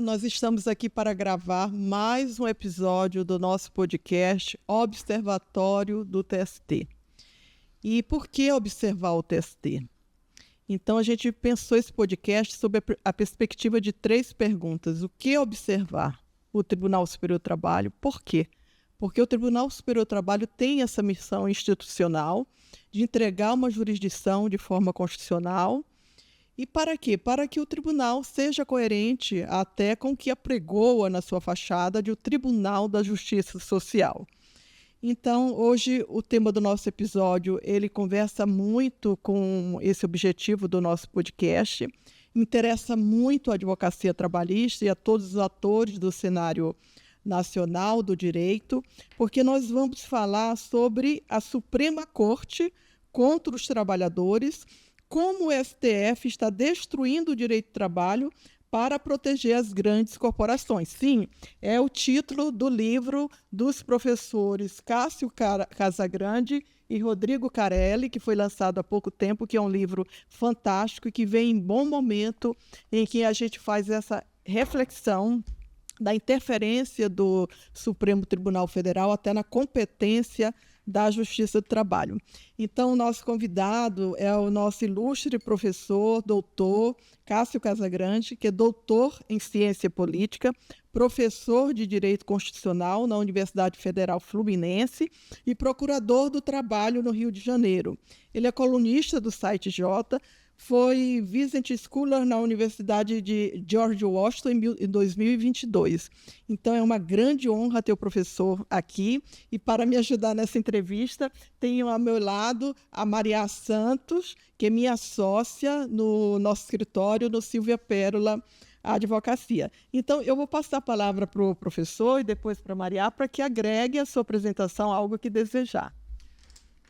nós estamos aqui para gravar mais um episódio do nosso podcast Observatório do TST. E por que observar o TST? Então, a gente pensou esse podcast sob a perspectiva de 3 perguntas. O que observar? O Tribunal Superior do Trabalho. Por quê? Porque o Tribunal Superior do Trabalho tem essa missão institucional de entregar uma jurisdição de forma constitucional. E para quê? Para que o tribunal seja coerente até com o que apregoa na sua fachada de o Tribunal da Justiça Social. Então, hoje, o tema do nosso episódio, ele conversa muito com esse objetivo do nosso podcast, interessa muito a advocacia trabalhista e a todos os atores do cenário nacional do direito, porque nós vamos falar sobre a Suprema Corte contra os trabalhadores, como o STF está destruindo o direito do trabalho para proteger as grandes corporações. Sim, é o título do livro dos professores Cássio Casagrande e Rodrigo Carelli, que foi lançado há pouco tempo, que é um livro fantástico e que vem em bom momento em que a gente faz essa reflexão da interferência do Supremo Tribunal Federal até na competência da Justiça do Trabalho. Então, o nosso convidado é o nosso ilustre professor, doutor Cássio Casagrande, que é doutor em Ciência Política, professor de Direito Constitucional na Universidade Federal Fluminense e procurador do Trabalho no Rio de Janeiro. Ele é colunista do site J, foi Vincent Scholar na Universidade de George Washington em 2022. Então, é uma grande honra ter o professor aqui. E para me ajudar nessa entrevista, tenho ao meu lado a Maria Santos, que é minha sócia no nosso escritório, no Silvia Pérola Advocacia. Então, eu vou passar a palavra para o professor e depois para a Maria, para que agregue a sua apresentação algo que desejar.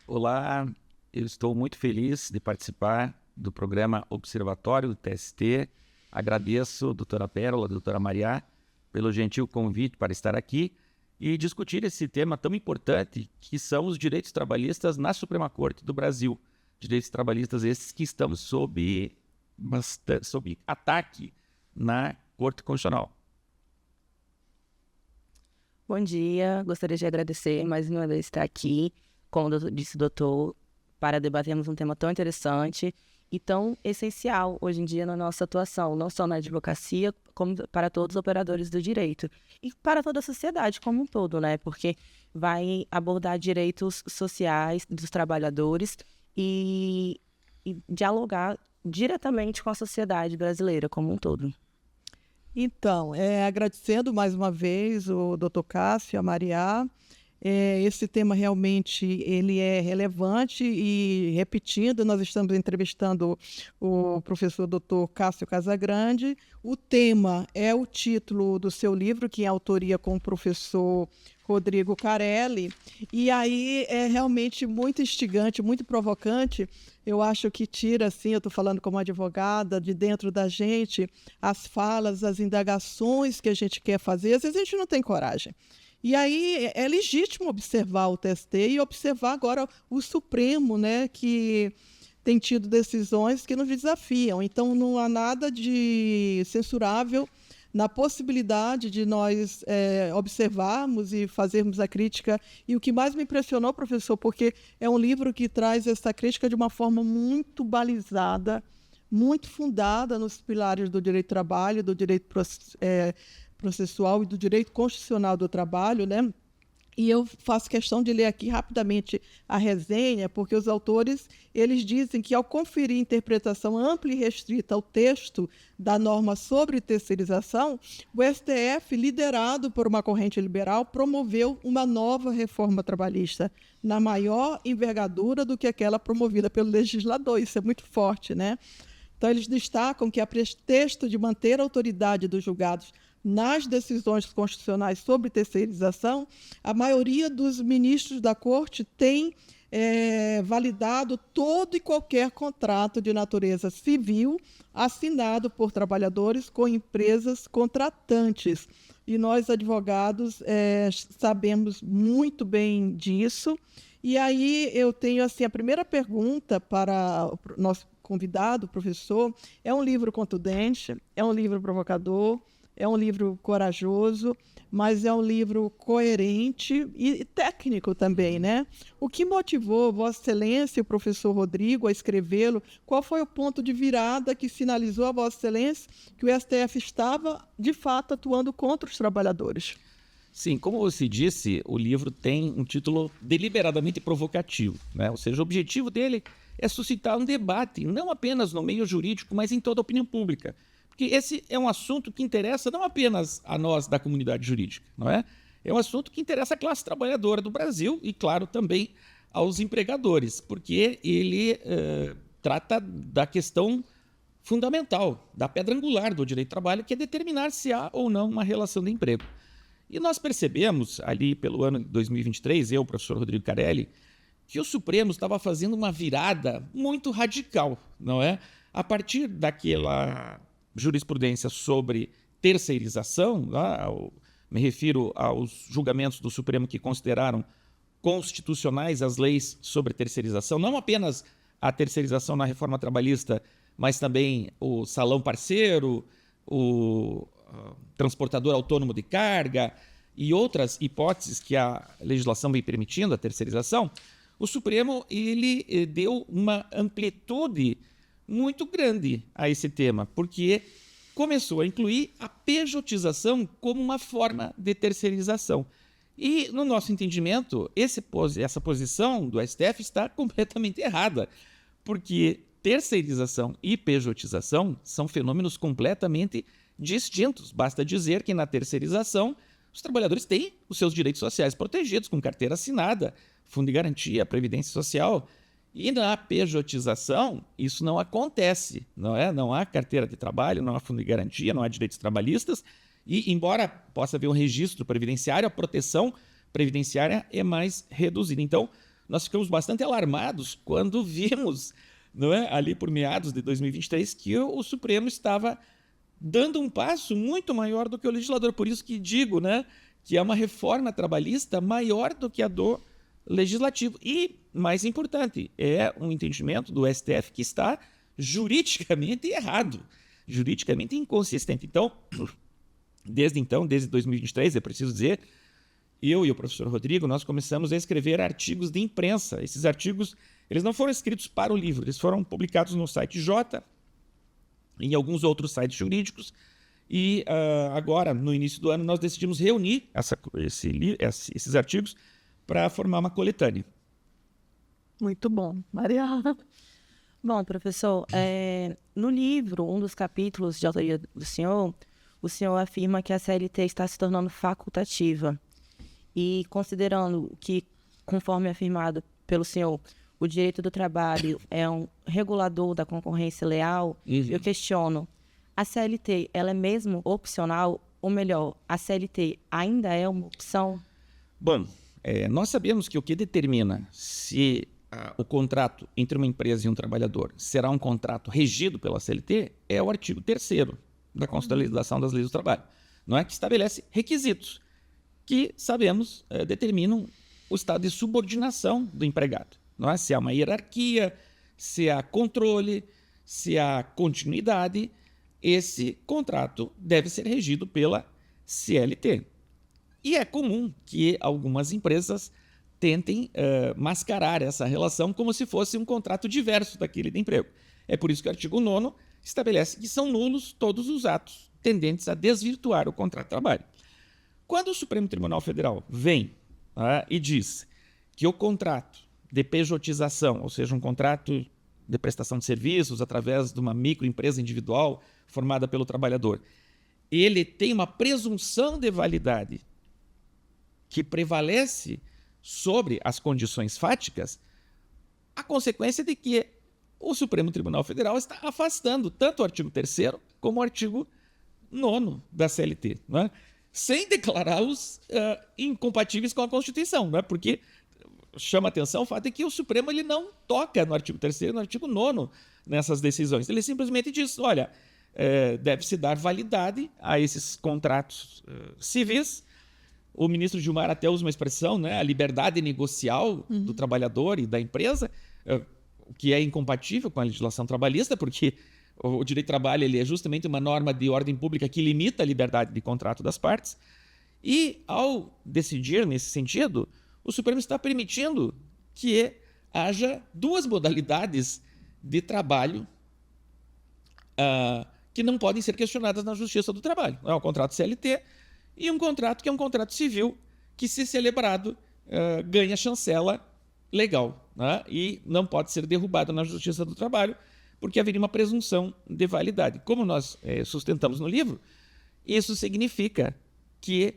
Olá, eu estou muito feliz de participar do programa Observatório do TST. Agradeço a doutora Pérola, a doutora Maria, pelo gentil convite para estar aqui e discutir esse tema tão importante que são os direitos trabalhistas na Suprema Corte do Brasil. Direitos trabalhistas esses que estão sob ataque na Corte Constitucional. Bom dia, gostaria de agradecer mais uma vez estar aqui, como disse o doutor, para debatermos um tema tão interessante e tão essencial hoje em dia na nossa atuação, não só na advocacia, como para todos os operadores do direito e para toda a sociedade como um todo, né? Porque vai abordar direitos sociais dos trabalhadores e dialogar diretamente com a sociedade brasileira como um todo. Então, agradecendo mais uma vez o doutor Cássio, a Maria. Esse tema realmente ele é relevante e, repetindo, nós estamos entrevistando o professor doutor Cássio Casagrande. O tema é o título do seu livro, que é autoria com o professor Rodrigo Carelli, e aí é realmente muito instigante, muito provocante. Eu acho que tira, assim, eu estou falando como advogada, de dentro da gente, as falas, as indagações que a gente quer fazer. Às vezes a gente não tem coragem. E aí é legítimo observar o TST e observar agora o Supremo, né, que tem tido decisões que nos desafiam. Então, não há nada de censurável na possibilidade de nós observarmos e fazermos a crítica. E o que mais me impressionou, professor, porque é um livro que traz essa crítica de uma forma muito balizada, muito fundada nos pilares do direito do trabalho, do direito processual e do direito constitucional do trabalho, né? E eu faço questão de ler aqui rapidamente a resenha, porque os autores eles dizem que, ao conferir interpretação ampla e restrita ao texto da norma sobre terceirização, o STF, liderado por uma corrente liberal, promoveu uma nova reforma trabalhista, na maior envergadura do que aquela promovida pelo legislador. Isso é muito forte, né? Então, eles destacam que, a pretexto de manter a autoridade dos julgados nas decisões constitucionais sobre terceirização, a maioria dos ministros da Corte tem validado todo e qualquer contrato de natureza civil assinado por trabalhadores com empresas contratantes. E nós, advogados, sabemos muito bem disso. E aí eu tenho assim, a primeira pergunta para o nosso convidado, professor. É um livro contundente, é um livro provocador, é um livro corajoso, mas é um livro coerente e técnico também, né? O que motivou Vossa Excelência e o professor Rodrigo a escrevê-lo? Qual foi o ponto de virada que sinalizou a Vossa Excelência que o STF estava, de fato, atuando contra os trabalhadores? Sim, como você disse, o livro tem um título deliberadamente provocativo, né? Ou seja, o objetivo dele é suscitar um debate, não apenas no meio jurídico, mas em toda a opinião pública. Porque esse é um assunto que interessa não apenas a nós da comunidade jurídica, não é? É um assunto que interessa a classe trabalhadora do Brasil e, claro, também aos empregadores, porque ele trata da questão fundamental, da pedra angular do direito do trabalho, que é determinar se há ou não uma relação de emprego. E nós percebemos, ali pelo ano de 2023, eu, o professor Rodrigo Carelli, que o Supremo estava fazendo uma virada muito radical, não é? A partir daquela jurisprudência sobre terceirização, me refiro aos julgamentos do Supremo que consideraram constitucionais as leis sobre terceirização, não apenas a terceirização na reforma trabalhista, mas também o salão parceiro, o transportador autônomo de carga e outras hipóteses que a legislação vem permitindo, a terceirização. O Supremo ele deu uma amplitude muito grande a esse tema, porque começou a incluir a pejotização como uma forma de terceirização. E, no nosso entendimento, essa posição do STF está completamente errada, porque terceirização e pejotização são fenômenos completamente distintos. Basta dizer que na terceirização os trabalhadores têm os seus direitos sociais protegidos com carteira assinada, fundo de garantia, previdência social. E na pejotização isso não acontece, não é? Não há carteira de trabalho, não há fundo de garantia, não há direitos trabalhistas. E embora possa haver um registro previdenciário, a proteção previdenciária é mais reduzida. Então, nós ficamos bastante alarmados quando vimos, não é, ali por meados de 2023, que o Supremo estava dando um passo muito maior do que o legislador. Por isso que digo, né, que é uma reforma trabalhista maior do que a do legislativo. E, mais importante, é um entendimento do STF que está juridicamente errado, juridicamente inconsistente. Então, desde 2023, é preciso dizer, eu e o professor Rodrigo, nós começamos a escrever artigos de imprensa. Esses artigos, eles não foram escritos para o livro, eles foram publicados no site J, em alguns outros sites jurídicos, e agora, no início do ano, nós decidimos reunir esses artigos para formar uma coletânea. Muito bom. Mariana? Bom, professor, no livro, um dos capítulos de autoria do senhor, o senhor afirma que a CLT está se tornando facultativa. E considerando que, conforme afirmado pelo senhor, o direito do trabalho é um regulador da concorrência leal, eu questiono, a CLT ela é mesmo opcional? Ou melhor, a CLT ainda é uma opção? Bom, nós sabemos que o que determina se o contrato entre uma empresa e um trabalhador será um contrato regido pela CLT é o artigo 3º da Constituição das Leis do Trabalho, não é? Que estabelece requisitos que, sabemos, determinam o estado de subordinação do empregado. Não é? Se há uma hierarquia, se há controle, se há continuidade, esse contrato deve ser regido pela CLT. E é comum que algumas empresas tentem mascarar essa relação como se fosse um contrato diverso daquele de emprego. É por isso que o artigo 9º estabelece que são nulos todos os atos tendentes a desvirtuar o contrato de trabalho. Quando o Supremo Tribunal Federal vem e diz que o contrato de pejotização, ou seja, um contrato de prestação de serviços através de uma microempresa individual formada pelo trabalhador, ele tem uma presunção de validade que prevalece sobre as condições fáticas, a consequência é de que o Supremo Tribunal Federal está afastando tanto o artigo 3º como o artigo 9º da CLT, não é? Sem declará-los incompatíveis com a Constituição, não é? Porque chama atenção o fato de que o Supremo ele não toca no artigo 3º e no artigo 9º nessas decisões. Ele simplesmente diz, olha, deve-se dar validade a esses contratos civis. O ministro Gilmar até usa uma expressão, né, a liberdade negocial do trabalhador e da empresa, que é incompatível com a legislação trabalhista, porque O direito do trabalho ele é justamente uma norma de ordem pública que limita a liberdade de contrato das partes. E, ao decidir nesse sentido, o Supremo está permitindo que haja duas modalidades de trabalho que não podem ser questionadas na Justiça do Trabalho. É o contrato CLT e um contrato que é um contrato civil que, se celebrado, ganha chancela legal, né? E não pode ser derrubado na Justiça do Trabalho, porque haveria uma presunção de validade. Como nós sustentamos no livro, isso significa que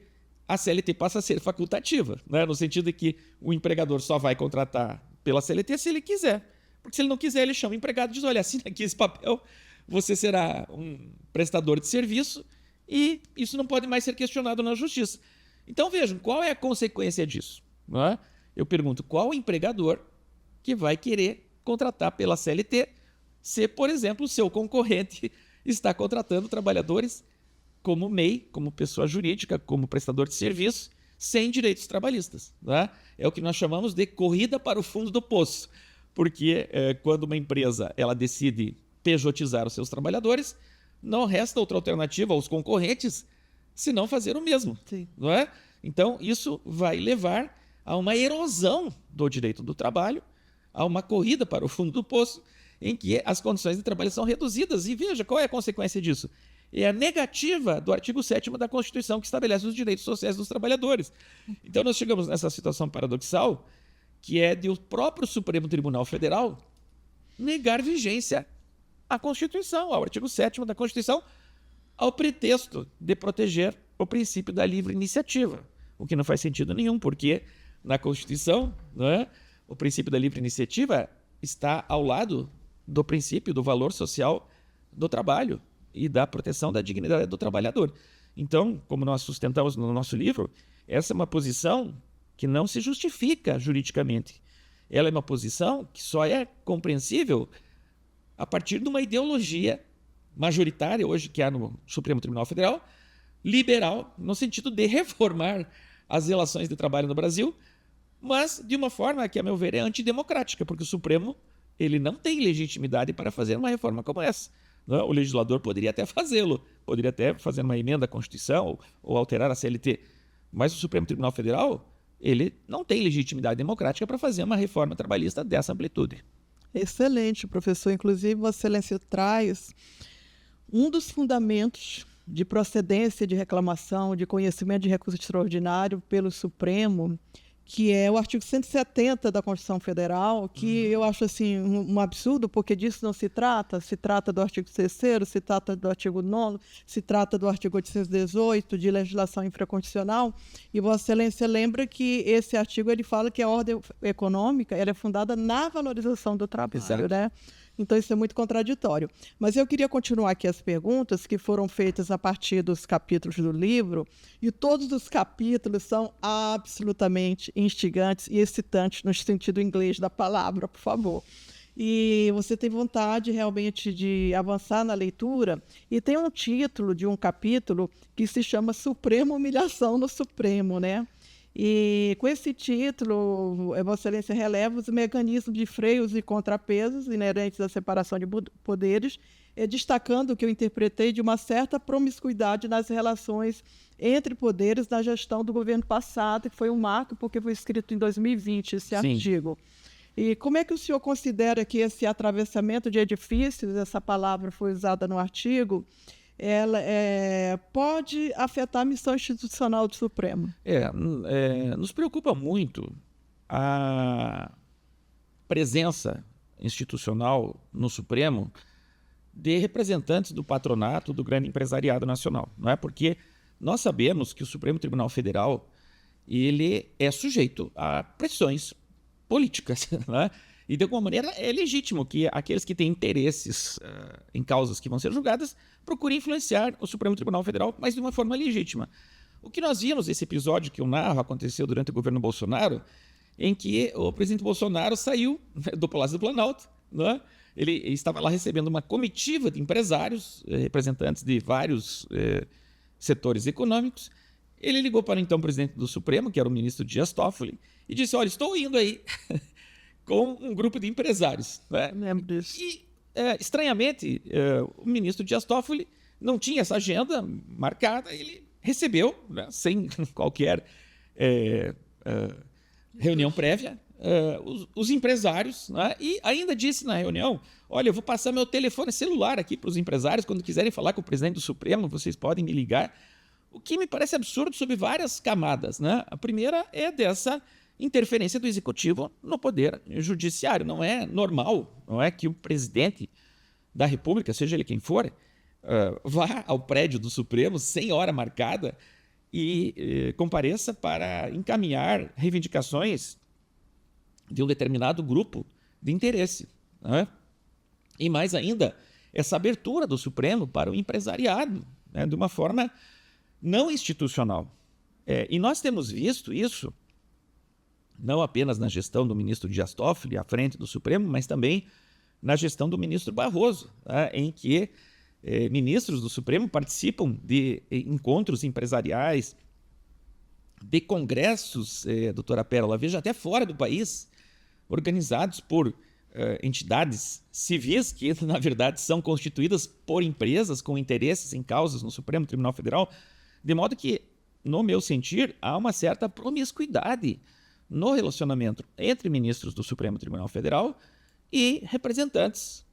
a CLT passa a ser facultativa, né? No sentido de que o empregador só vai contratar pela CLT se ele quiser. Porque se ele não quiser, ele chama o empregado e diz, olha, assina aqui esse papel, você será um prestador de serviço e isso não pode mais ser questionado na Justiça. Então vejam, qual é a consequência disso? Né? Eu pergunto, qual o empregador que vai querer contratar pela CLT se, por exemplo, o seu concorrente está contratando trabalhadores como MEI, como pessoa jurídica, como prestador de serviço, sem direitos trabalhistas. Né? É o que nós chamamos de corrida para o fundo do poço, porque quando uma empresa ela decide pejotizar os seus trabalhadores, não resta outra alternativa aos concorrentes senão fazer o mesmo. Sim. Não é? Então, isso vai levar a uma erosão do direito do trabalho, a uma corrida para o fundo do poço, em que as condições de trabalho são reduzidas. E veja, qual é a consequência disso? É a negativa do artigo 7º da Constituição, que estabelece os direitos sociais dos trabalhadores. Então, nós chegamos nessa situação paradoxal, que é de o próprio Supremo Tribunal Federal negar vigência à Constituição, ao artigo 7º da Constituição, ao pretexto de proteger o princípio da livre iniciativa, o que não faz sentido nenhum, porque na Constituição, não é, o princípio da livre iniciativa está ao lado do princípio do valor social do trabalho e da proteção da dignidade do trabalhador. Então, como nós sustentamos no nosso livro, essa é uma posição que não se justifica juridicamente. Ela é uma posição que só é compreensível a partir de uma ideologia majoritária, hoje que há no Supremo Tribunal Federal, liberal, no sentido de reformar as relações de trabalho no Brasil, mas de uma forma que, a meu ver, é antidemocrática, porque o Supremo ele não tem legitimidade para fazer uma reforma como essa. Não é? O legislador poderia até fazê-lo, poderia até fazer uma emenda à Constituição ou alterar a CLT, mas o Supremo Tribunal Federal ele não tem legitimidade democrática para fazer uma reforma trabalhista dessa amplitude. Excelente, professor. Inclusive, Vossa Excelência traz um dos fundamentos de procedência de reclamação, de conhecimento de recurso extraordinário pelo Supremo, que é o artigo 170 da Constituição Federal, que eu acho assim, um absurdo, porque disso não se trata do artigo 3º, se trata do artigo 9º, se trata do artigo 818, de legislação infraconstitucional, e Vossa Excelência lembra que esse artigo ele fala que a ordem econômica ela é fundada na valorização do trabalho, né? Então, isso é muito contraditório. Mas eu queria continuar aqui as perguntas que foram feitas a partir dos capítulos do livro, e todos os capítulos são absolutamente instigantes e excitantes no sentido inglês da palavra, por favor. E você tem vontade realmente de avançar na leitura, e tem um título de um capítulo que se chama Suprema Humilhação no Supremo, né? E com esse título, Vossa Excelência releva os mecanismos de freios e contrapesos inerentes à separação de poderes, destacando o que eu interpretei de uma certa promiscuidade nas relações entre poderes na gestão do governo passado, que foi um marco, porque foi escrito em 2020 esse artigo. E como é que o senhor considera que esse atravessamento de edifícios, essa palavra foi usada no artigo, ela pode afetar a missão institucional do Supremo? Nos preocupa muito a presença institucional no Supremo de representantes do patronato do grande empresariado nacional, não é? Porque nós sabemos que o Supremo Tribunal Federal ele é sujeito a pressões políticas, né? E, de alguma maneira, é legítimo que aqueles que têm interesses em causas que vão ser julgadas procurem influenciar o Supremo Tribunal Federal, mas de uma forma legítima. O que nós vimos nesse episódio que eu narro aconteceu durante o governo Bolsonaro, em que o presidente Bolsonaro saiu do Palácio do Planalto, né? Ele estava lá recebendo uma comitiva de empresários, representantes de vários setores econômicos. Ele ligou para o então presidente do Supremo, que era o ministro Dias Toffoli, e disse, olha, estou indo aí com um grupo de empresários. Né? Lembro disso. E estranhamente, o ministro Dias Toffoli não tinha essa agenda marcada, ele recebeu, né, sem qualquer reunião prévia, os empresários, né, e ainda disse na reunião: olha, eu vou passar meu telefone celular aqui para os empresários, quando quiserem falar com o presidente do Supremo, vocês podem me ligar. O que me parece absurdo sob várias camadas, né? A primeira é dessa interferência do executivo no poder judiciário. Não é normal, não é que o presidente da República, seja ele quem for, vá ao prédio do Supremo sem hora marcada e compareça para encaminhar reivindicações de um determinado grupo de interesse, né? E mais ainda, essa abertura do Supremo para o empresariado, né, de uma forma não institucional. E nós temos visto isso não apenas na gestão do ministro Dias Toffoli à frente do Supremo, mas também na gestão do ministro Barroso, tá, em que ministros do Supremo participam de encontros empresariais, de congressos, doutora Pérola, veja, até fora do país, organizados por entidades civis que, na verdade, são constituídas por empresas com interesses em causas no Supremo Tribunal Federal, de modo que, no meu sentir, há uma certa promiscuidade no relacionamento entre ministros do Supremo Tribunal Federal e representantes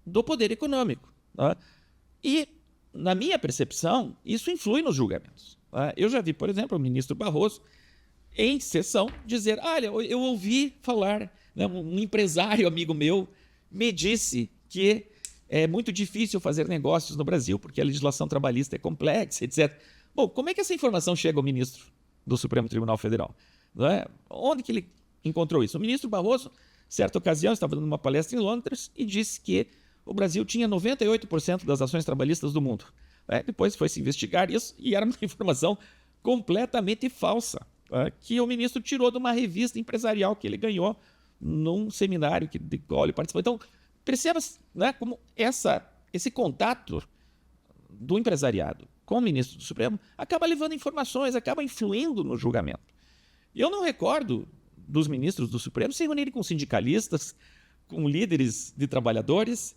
do poder econômico, tá? E, na minha percepção, isso influi nos julgamentos, tá? Eu já vi, por exemplo, o ministro Barroso, em sessão, dizer: olha, eu ouvi falar, né, um empresário amigo meu me disse que é muito difícil fazer negócios no Brasil porque a legislação trabalhista é complexa, etc. Bom, como é que essa informação chega ao ministro do Supremo Tribunal Federal? Não é? Onde que ele encontrou isso? O ministro Barroso, certa ocasião, estava dando uma palestra em Londres e disse que o Brasil tinha 98% das ações trabalhistas do mundo. Depois foi se investigar isso e era uma informação completamente falsa, que o ministro tirou de uma revista empresarial que ele ganhou num seminário de qual ele participou. Então, perceba, né, como esse contato do empresariado com o ministro do Supremo acaba levando informações, acaba influindo no julgamento. E eu não recordo dos ministros do Supremo se reunirem com sindicalistas, com líderes de trabalhadores,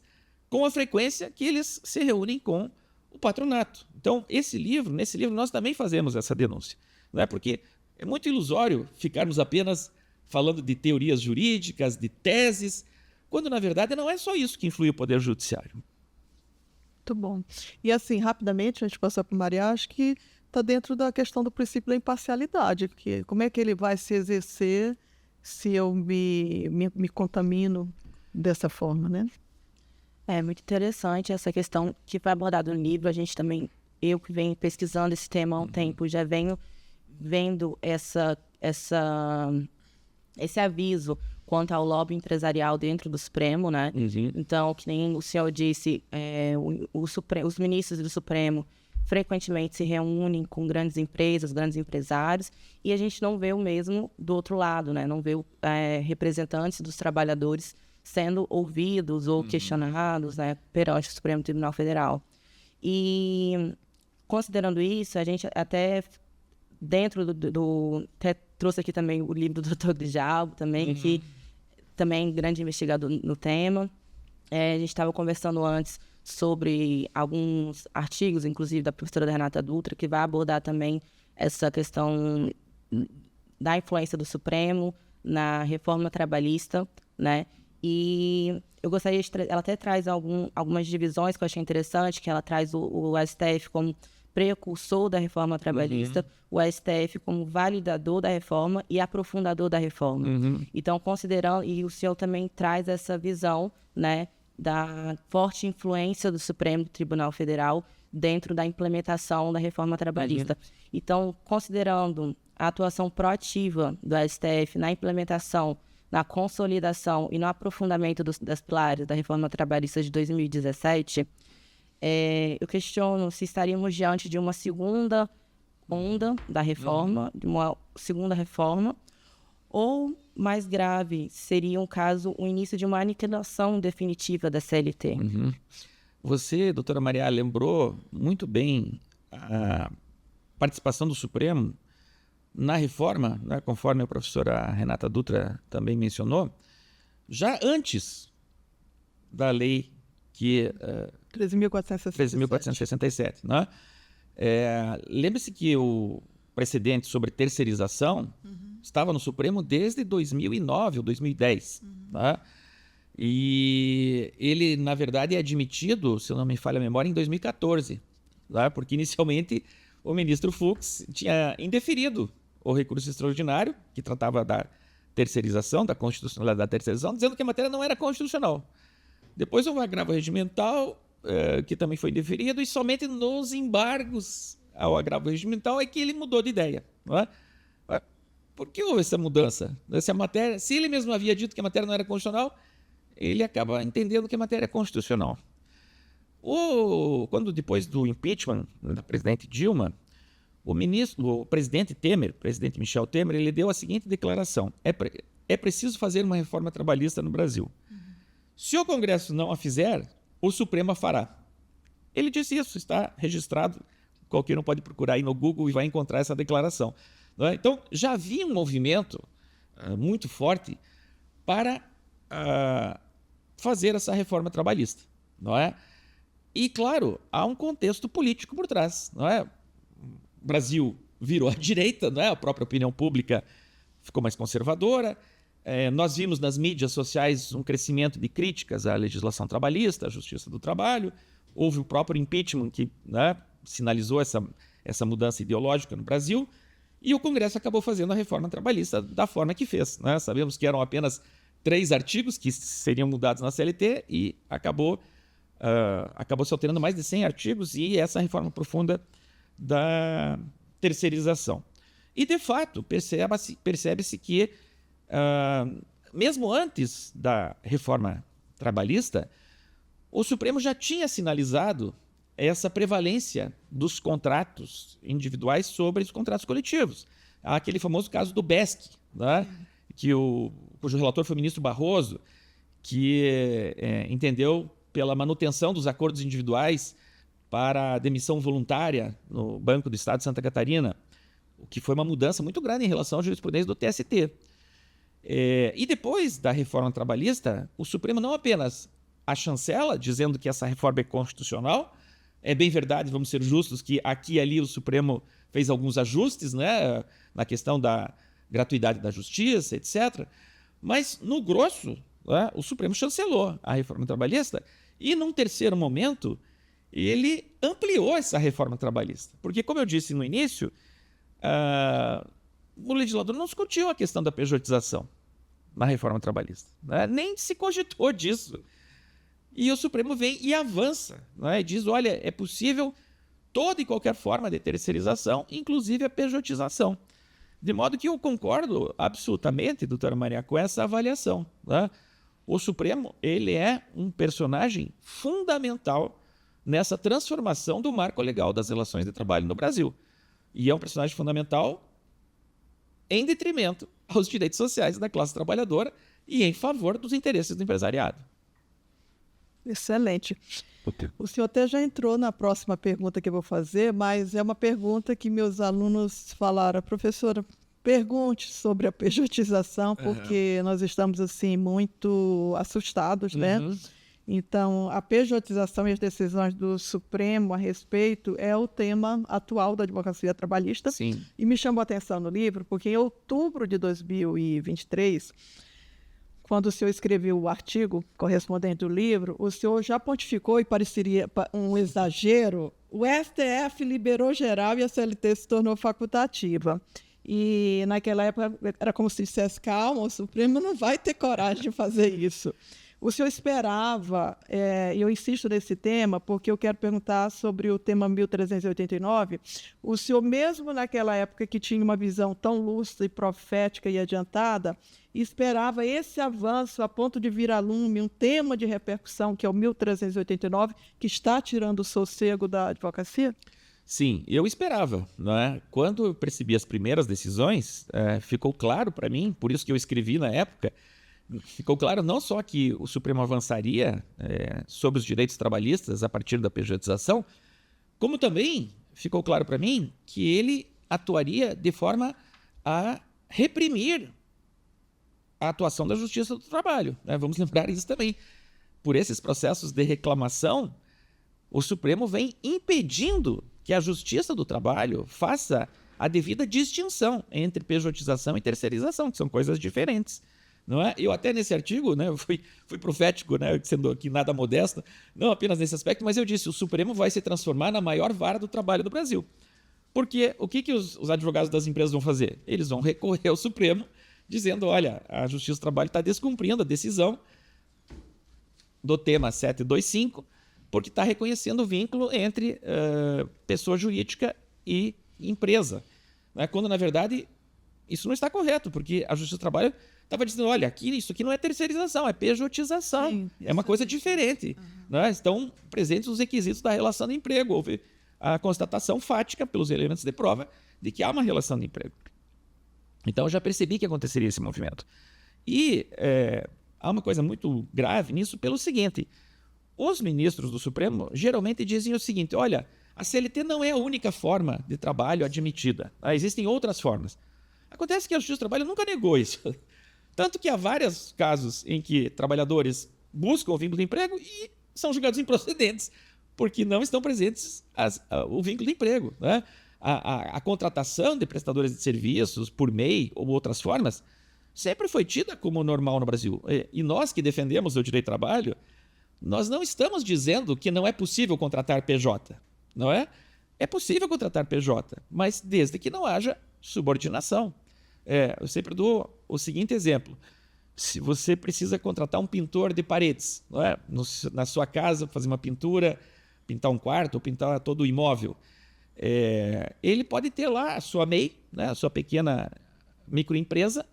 com a frequência que eles se reúnem com o patronato. Então, nesse livro nós também fazemos essa denúncia, né? Porque é muito ilusório ficarmos apenas falando de teorias jurídicas, de teses, quando, na verdade, não é só isso que influi o Poder Judiciário. Muito bom. E assim, rapidamente, a gente passar para o Maria, acho que está dentro da questão do princípio da imparcialidade, porque como é que ele vai se exercer se eu me contamino dessa forma, né? É muito interessante essa questão que foi abordada no livro. A gente também, eu que venho pesquisando esse tema há um tempo, já venho vendo esse aviso quanto ao lobby empresarial dentro do Supremo, né? Uhum. Então, que nem o senhor disse, os ministros do Supremo frequentemente se reúnem com grandes empresas, grandes empresários, e a gente não vê o mesmo do outro lado, né? Não vê representantes dos trabalhadores sendo ouvidos ou questionados, né, perante o Supremo Tribunal Federal. E, considerando isso, a gente até, dentro até trouxe aqui também o livro do Dr. Grijalbo, também, que também é grande investigador no tema. A gente estava conversando antes sobre alguns artigos, inclusive da professora Renata Dutra, que vai abordar também essa questão da influência do Supremo na reforma trabalhista, né? E eu gostaria de ela até traz algumas divisões que eu achei interessante, que ela traz o STF como precursor da reforma trabalhista, o STF como validador da reforma e aprofundador da reforma. Então, considerando, e o senhor também traz essa visão, né, da forte influência do Supremo Tribunal Federal dentro da implementação da reforma trabalhista. Então, considerando a atuação proativa do STF na implementação, na consolidação e no aprofundamento das pilares da reforma trabalhista de 2017, eu questiono se estaríamos diante de uma segunda onda da reforma, de uma segunda reforma, ou, mais grave, seria o início de uma aniquilação definitiva da CLT. Você, doutora Maria, lembrou muito bem a participação do Supremo na reforma, né, conforme a professora Renata Dutra também mencionou, já antes da lei que 13.467. 13.467, né? Lembre-se que o precedente sobre terceirização estava no Supremo desde 2009 ou 2010. Tá? E ele, na verdade, é admitido, se eu não me falha a memória, em 2014. Tá? Porque, inicialmente, o ministro Fux tinha indeferido o recurso extraordinário, que tratava da terceirização, da constitucionalidade da terceirização, dizendo que a matéria não era constitucional. Depois houve um agravo regimental, que também foi indeferido, e somente nos embargos ao agravo regimental é que ele mudou de ideia. Não é? Por que houve essa mudança? Se ele mesmo havia dito que a matéria não era constitucional, ele acaba entendendo que a matéria é constitucional. Quando depois do impeachment da presidente Dilma, o presidente Temer, presidente Michel Temer, ele deu a seguinte declaração: é preciso fazer uma reforma trabalhista no Brasil. Se o Congresso não a fizer, o Supremo a fará. Ele disse isso, está registrado, qualquer um pode procurar aí no Google e vai encontrar essa declaração. Não é? Então, já havia um movimento muito forte para fazer essa reforma trabalhista. Não é? E, claro, há um contexto político por trás. Não é? O Brasil virou à direita, não é? A própria opinião pública ficou mais conservadora. Nós vimos nas mídias sociais um crescimento de críticas à legislação trabalhista, à justiça do trabalho. Houve o próprio impeachment que, né, sinalizou essa mudança ideológica no Brasil. E o Congresso acabou fazendo a reforma trabalhista da forma que fez. Né? Sabemos que eram apenas 3 artigos que seriam mudados na CLT e acabou se alterando mais de 100 artigos e essa reforma profunda da terceirização. E, de fato, percebe-se que, mesmo antes da reforma trabalhista, o Supremo já tinha sinalizado essa prevalência dos contratos individuais sobre os contratos coletivos. Há aquele famoso caso do BESC, né? Cujo relator foi o ministro Barroso, que entendeu pela manutenção dos acordos individuais para a demissão voluntária no Banco do Estado de Santa Catarina, o que foi uma mudança muito grande em relação à jurisprudência do TST. E depois da reforma trabalhista, o Supremo não apenas a chancela, dizendo que essa reforma é constitucional. É bem verdade, vamos ser justos, que aqui e ali o Supremo fez alguns ajustes, né, na questão da gratuidade da justiça, etc. Mas, no grosso, né, o Supremo chancelou a reforma trabalhista e, num terceiro momento, ele ampliou essa reforma trabalhista. Porque, como eu disse no início, o legislador não discutiu a questão da pejotização na reforma trabalhista. Né? Nem se cogitou disso. E o Supremo vem e avança, né? E diz, olha, é possível toda e qualquer forma de terceirização, inclusive a pejotização. De modo que eu concordo absolutamente, doutora Maria, com essa avaliação. Né? O Supremo, ele é um personagem fundamental nessa transformação do marco legal das relações de trabalho no Brasil. E é um personagem fundamental em detrimento aos direitos sociais da classe trabalhadora e em favor dos interesses do empresariado. Excelente. O senhor até já entrou na próxima pergunta que eu vou fazer, mas é uma pergunta que meus alunos falaram, professora, pergunte sobre a pejotização, porque nós estamos assim muito assustados, né? Então, a pejotização e as decisões do Supremo a respeito é o tema atual da advocacia trabalhista. Sim. E me chamou a atenção no livro, porque em outubro de 2023, quando o senhor escreveu o artigo correspondente do livro, o senhor já pontificou, e pareceria um exagero, o STF liberou geral e a CLT se tornou facultativa. E naquela época era como se dissesse, calma, o Supremo não vai ter coragem de fazer isso. O senhor esperava, e eu insisto nesse tema, porque eu quero perguntar sobre o tema 1389, o senhor mesmo naquela época que tinha uma visão tão lúcida e profética e adiantada, esperava esse avanço a ponto de vir a lume um tema de repercussão, que é o 1389, que está tirando o sossego da advocacia? Sim, eu esperava. Não é? Quando eu percebi as primeiras decisões, ficou claro para mim, por isso que eu escrevi na época, ficou claro não só que o Supremo avançaria sobre os direitos trabalhistas a partir da pejotização, como também ficou claro para mim que ele atuaria de forma a reprimir a atuação da Justiça do Trabalho. Né? Vamos lembrar isso também. por esses processos de reclamação, o Supremo vem impedindo que a Justiça do Trabalho faça a devida distinção entre pejotização e terceirização, que são coisas diferentes. Não é? Eu até nesse artigo, né, fui profético, né, sendo aqui nada modesto, não apenas nesse aspecto, mas eu disse, o Supremo vai se transformar na maior vara do trabalho do Brasil. Porque o que os advogados das empresas vão fazer? Eles vão recorrer ao Supremo dizendo, olha, a Justiça do Trabalho está descumprindo a decisão do tema 725, porque está reconhecendo o vínculo entre pessoa jurídica e empresa. Né? Quando, na verdade, isso não está correto, porque a Justiça do Trabalho estava dizendo, olha, isso aqui não é terceirização, é pejotização. Sim, é uma coisa diferente. Né? Estão presentes os requisitos da relação de emprego. Houve a constatação fática pelos elementos de prova de que há uma relação de emprego. Então, eu já percebi que aconteceria esse movimento. E há uma coisa muito grave nisso pelo seguinte, os ministros do Supremo geralmente dizem o seguinte, olha, a CLT não é a única forma de trabalho admitida. Existem outras formas. Acontece que a Justiça do Trabalho nunca negou isso. Tanto que há vários casos em que trabalhadores buscam o vínculo de emprego e são julgados improcedentes, porque não estão presentes o vínculo de emprego. Né? A contratação de prestadores de serviços por MEI ou outras formas sempre foi tida como normal no Brasil. E nós que defendemos o direito do trabalho, nós não estamos dizendo que não é possível contratar PJ. Não é? É possível contratar PJ, mas desde que não haja subordinação. Eu sempre dou o seguinte exemplo. Se você precisa contratar um pintor de paredes, não é? Na sua casa, fazer uma pintura, pintar um quarto ou pintar todo o imóvel, ele pode ter lá a sua MEI, né? A sua pequena microempresa,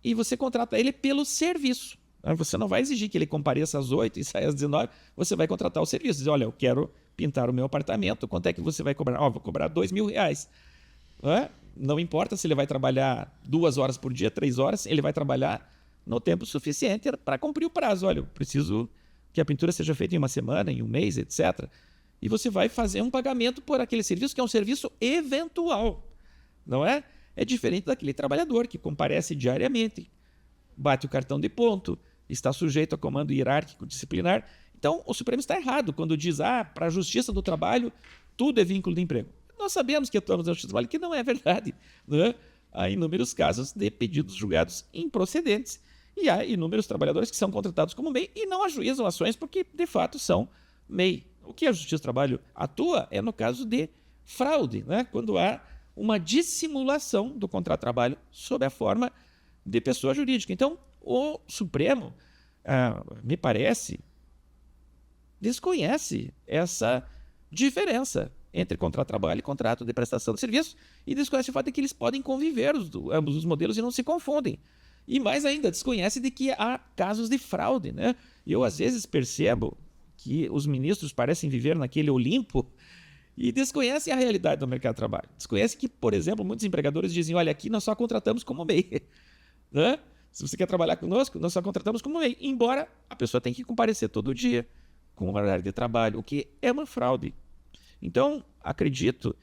e você contrata ele pelo serviço. Você não vai exigir que ele compareça às 8 e saia às 19, você vai contratar o serviço. Diz, olha, eu quero pintar o meu apartamento, quanto é que você vai cobrar? Vou cobrar R$2.000. Não importa se ele vai trabalhar 2 horas por dia, 3 horas, ele vai trabalhar no tempo suficiente para cumprir o prazo. Olha, eu preciso que a pintura seja feita em uma semana, em um mês, etc. E você vai fazer um pagamento por aquele serviço, que é um serviço eventual, não é? É diferente daquele trabalhador que comparece diariamente, bate o cartão de ponto, está sujeito a comando hierárquico disciplinar. Então, o Supremo está errado quando diz, para a Justiça do Trabalho, tudo é vínculo de emprego. Nós sabemos que atuamos na Justiça do Trabalho, que não é verdade. Né? Há inúmeros casos de pedidos julgados improcedentes e há inúmeros trabalhadores que são contratados como MEI e não ajuizam ações porque, de fato, são MEI. O que a Justiça do Trabalho atua é no caso de fraude, né? Quando há uma dissimulação do contrato de trabalho sob a forma de pessoa jurídica. Então, o Supremo, me parece, desconhece essa diferença entre contrato de trabalho e contrato de prestação de serviço e desconhece o fato de que eles podem conviver, ambos os modelos, e não se confundem. E mais ainda, desconhece de que há casos de fraude. Né? E eu, às vezes, percebo que os ministros parecem viver naquele Olimpo e desconhecem a realidade do mercado de trabalho. Desconhecem que, por exemplo, muitos empregadores dizem, olha, aqui nós só contratamos como MEI. Né? Se você quer trabalhar conosco, nós só contratamos como MEI. Embora a pessoa tenha que comparecer todo dia com o horário de trabalho, o que é uma fraude. Então, acredito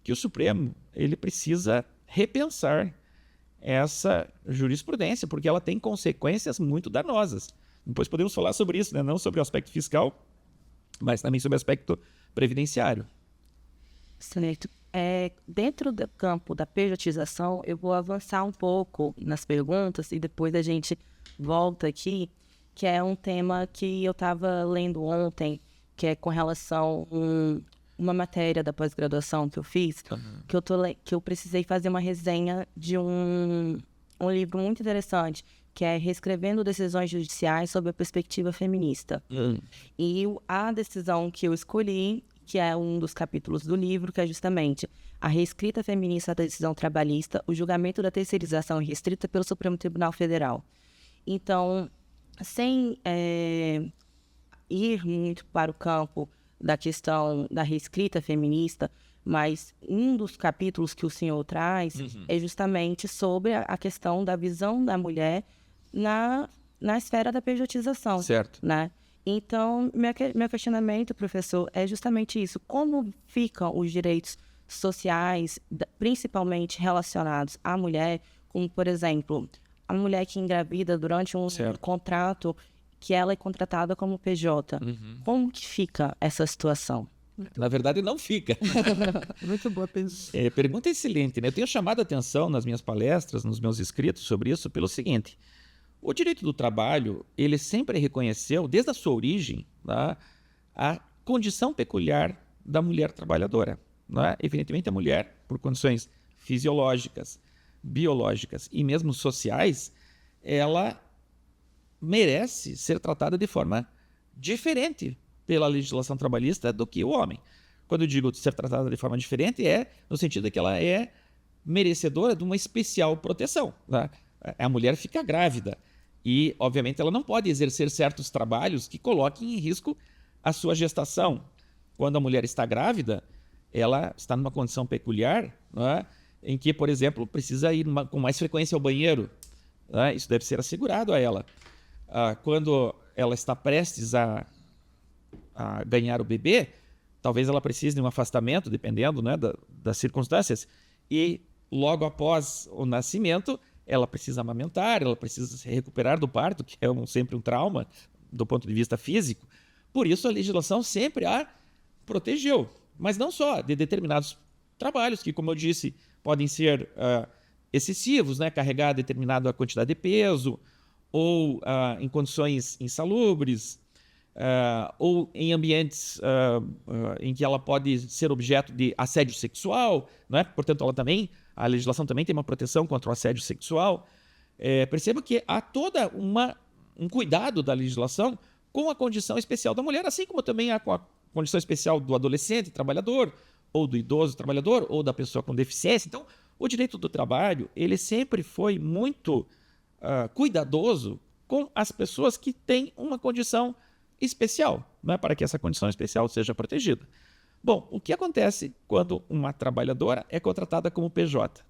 que o Supremo ele precisa repensar essa jurisprudência, porque ela tem consequências muito danosas. Depois podemos falar sobre isso, né? Não sobre o aspecto fiscal, mas também sobre o aspecto previdenciário. Certo. Dentro do campo da pejotização, eu vou avançar um pouco nas perguntas e depois a gente volta aqui, que é um tema que eu estava lendo ontem, que é com relação a uma matéria da pós-graduação que eu fiz, que eu precisei fazer uma resenha de um livro muito interessante, que é Reescrevendo Decisões Judiciais sob a Perspectiva Feminista. E a decisão que eu escolhi, que é um dos capítulos do livro, que é justamente a reescrita feminista da decisão trabalhista, o julgamento da terceirização restrita pelo Supremo Tribunal Federal. Então, sem ir muito para o campo da questão da reescrita feminista, mas um dos capítulos que o senhor traz é justamente sobre a questão da visão da mulher na esfera da pejotização. Certo. Né? Então, meu questionamento, professor, é justamente isso. Como ficam os direitos sociais, principalmente relacionados à mulher, como, por exemplo, a mulher que engravida durante um contrato que ela é contratada como PJ. Como que fica essa situação? Na verdade, não fica. Muito boa pergunta. Pergunta excelente, né? Eu tenho chamado a atenção nas minhas palestras, nos meus escritos sobre isso, pelo seguinte. O direito do trabalho, ele sempre reconheceu, desde a sua origem, né, a condição peculiar da mulher trabalhadora. Né? Evidentemente, a mulher, por condições fisiológicas, biológicas e mesmo sociais, ela merece ser tratada de forma diferente pela legislação trabalhista do que o homem. Quando eu digo ser tratada de forma diferente, é no sentido de que ela é merecedora de uma especial proteção. Né? A mulher fica grávida e, obviamente, ela não pode exercer certos trabalhos que coloquem em risco a sua gestação. Quando a mulher está grávida, ela está numa condição peculiar, né, em que, por exemplo, precisa ir com mais frequência ao banheiro. Né? Isso deve ser assegurado a ela. Quando ela está prestes a ganhar o bebê, talvez ela precise de um afastamento, dependendo, né, das circunstâncias, e logo após o nascimento, ela precisa amamentar, ela precisa se recuperar do parto, que é sempre um trauma do ponto de vista físico. Por isso, a legislação sempre a protegeu, mas não só de determinados trabalhos que, como eu disse, podem ser excessivos, né, carregar determinada quantidade de peso, ou em condições insalubres, ou em ambientes em que ela pode ser objeto de assédio sexual, né? Portanto, a legislação também tem uma proteção contra o assédio sexual. Perceba que há toda um cuidado da legislação com a condição especial da mulher, assim como também há com a condição especial do adolescente trabalhador, ou do idoso trabalhador, ou da pessoa com deficiência. Então, o direito do trabalho, ele sempre foi muito cuidadoso com as pessoas que têm uma condição especial, né, para que essa condição especial seja protegida. Bom, o que acontece quando uma trabalhadora é contratada como PJ?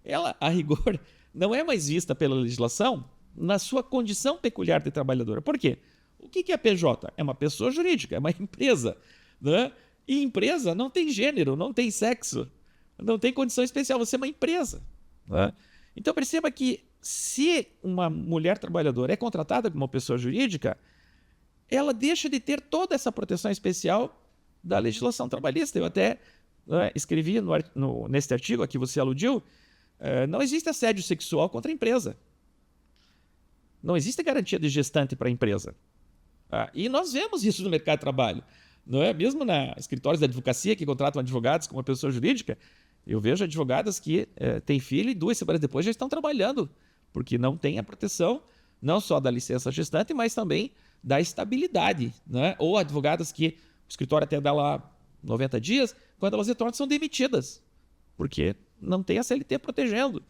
Ela, a rigor, não é mais vista pela legislação na sua condição peculiar de trabalhadora. Por quê? O que é PJ? É uma pessoa jurídica, é uma empresa. Né? E empresa não tem gênero, não tem sexo, não tem condição especial, você é uma empresa. Né? Então perceba que se uma mulher trabalhadora é contratada como uma pessoa jurídica, ela deixa de ter toda essa proteção especial da legislação trabalhista. Eu até escrevi nesse artigo a que você aludiu, não existe assédio sexual contra a empresa. Não existe garantia de gestante para a empresa. E nós vemos isso no mercado de trabalho. Não é? Mesmo na escritórios de advocacia que contratam advogados como uma pessoa jurídica, eu vejo advogadas que têm filho e 2 semanas depois já estão trabalhando, porque não tem a proteção não só da licença gestante, mas também da estabilidade. Né? Ou advogadas que o escritório até dá lá 90 dias, quando elas retornam são demitidas, porque não tem a CLT protegendo.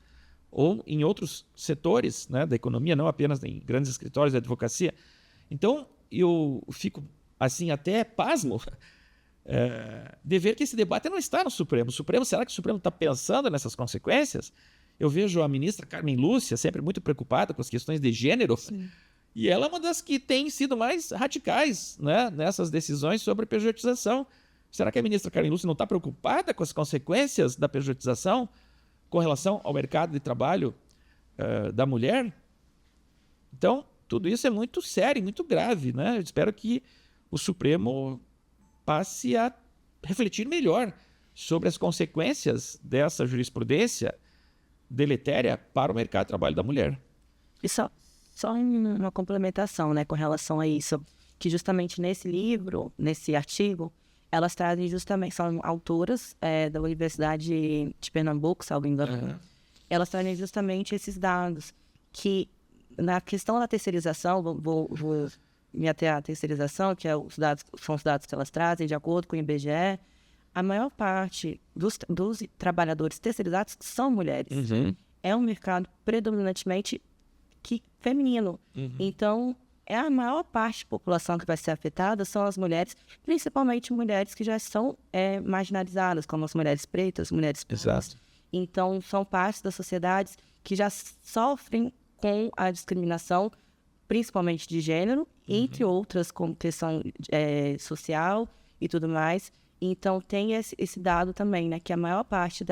Ou em outros setores, né, da economia, não apenas em grandes escritórios de advocacia. Então, eu fico assim até pasmo de ver que esse debate não está no Supremo. Será que o Supremo está pensando nessas consequências? Eu vejo a ministra Carmen Lúcia sempre muito preocupada com as questões de gênero. Sim. E ela é uma das que tem sido mais radicais, né, nessas decisões sobre pejotização. Será que a ministra Carmen Lúcia não está preocupada com as consequências da pejotização com relação ao mercado de trabalho da mulher? Então, tudo isso é muito sério, muito grave. Né? Eu espero que o Supremo passe a refletir melhor sobre as consequências dessa jurisprudência deletéria para o mercado de trabalho da mulher. E só uma complementação, né, com relação a isso, que justamente nesse livro, nesse artigo, elas trazem justamente, são autoras da Universidade de Pernambuco, salvo engano, elas trazem justamente esses dados, que na questão da terceirização, vou me ater à terceirização, que são os dados que elas trazem, de acordo com o IBGE, a maior parte dos trabalhadores terceirizados são mulheres. Uhum. É um mercado predominantemente feminino. Uhum. Então, a maior parte da população que vai ser afetada são as mulheres, principalmente mulheres que já são marginalizadas, como as mulheres pretas, mulheres pobres. Então, são partes das sociedades que já sofrem com a discriminação, principalmente de gênero, entre outras, como questão social e tudo mais. Então, tem esse dado também, né? Que a maior parte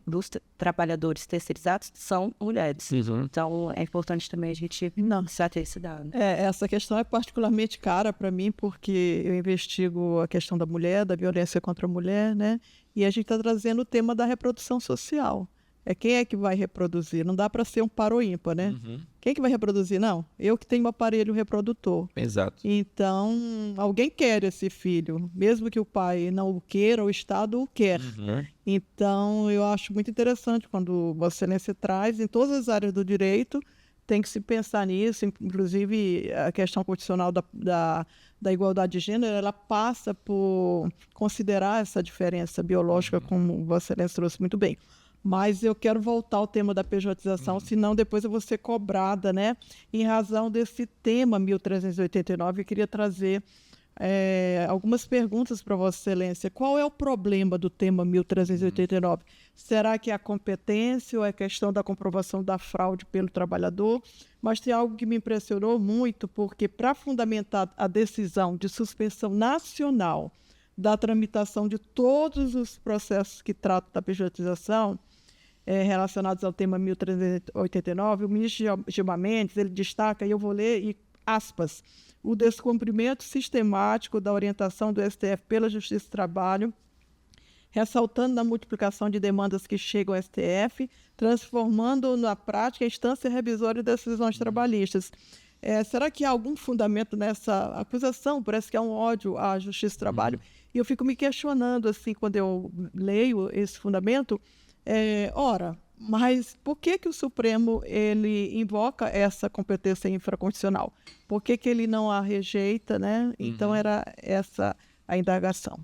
dos trabalhadores terceirizados são mulheres. Então, é importante também a gente ter esse dado. Essa questão é particularmente cara para mim, porque eu investigo a questão da mulher, da violência contra a mulher, né? E a gente está trazendo o tema da reprodução social. Quem é que vai reproduzir? Não dá para ser um par ou ímpar, né? Quem que vai reproduzir? Não, eu que tenho um aparelho reprodutor. Exato. Então, alguém quer esse filho, mesmo que o pai não o queira, o Estado o quer. Então, eu acho muito interessante quando Vossa Excelência traz, em todas as áreas do direito, tem que se pensar nisso, inclusive a questão constitucional da igualdade de gênero, ela passa por considerar essa diferença biológica, como Vossa Excelência trouxe muito bem. Mas eu quero voltar ao tema da pejotização, senão depois eu vou ser cobrada, né? Em razão desse tema 1389, eu queria trazer algumas perguntas para Vossa Excelência. Qual é o problema do tema 1389? Será que é a competência ou é a questão da comprovação da fraude pelo trabalhador? Mas tem algo que me impressionou muito, porque para fundamentar a decisão de suspensão nacional da tramitação de todos os processos que tratam da pejotização, relacionados ao tema 1389, o ministro Gilmar Mendes, ele destaca, e eu vou ler, e aspas, o descumprimento sistemático da orientação do STF pela Justiça do Trabalho, ressaltando na multiplicação de demandas que chegam ao STF, transformando na prática a instância revisória de decisões trabalhistas. Será que há algum fundamento nessa acusação? Parece que há um ódio à Justiça do Trabalho. E eu fico me questionando, assim, quando eu leio esse fundamento, mas por que o Supremo ele invoca essa competência infraconstitucional? Por que ele não a rejeita, né? Então, era essa a indagação.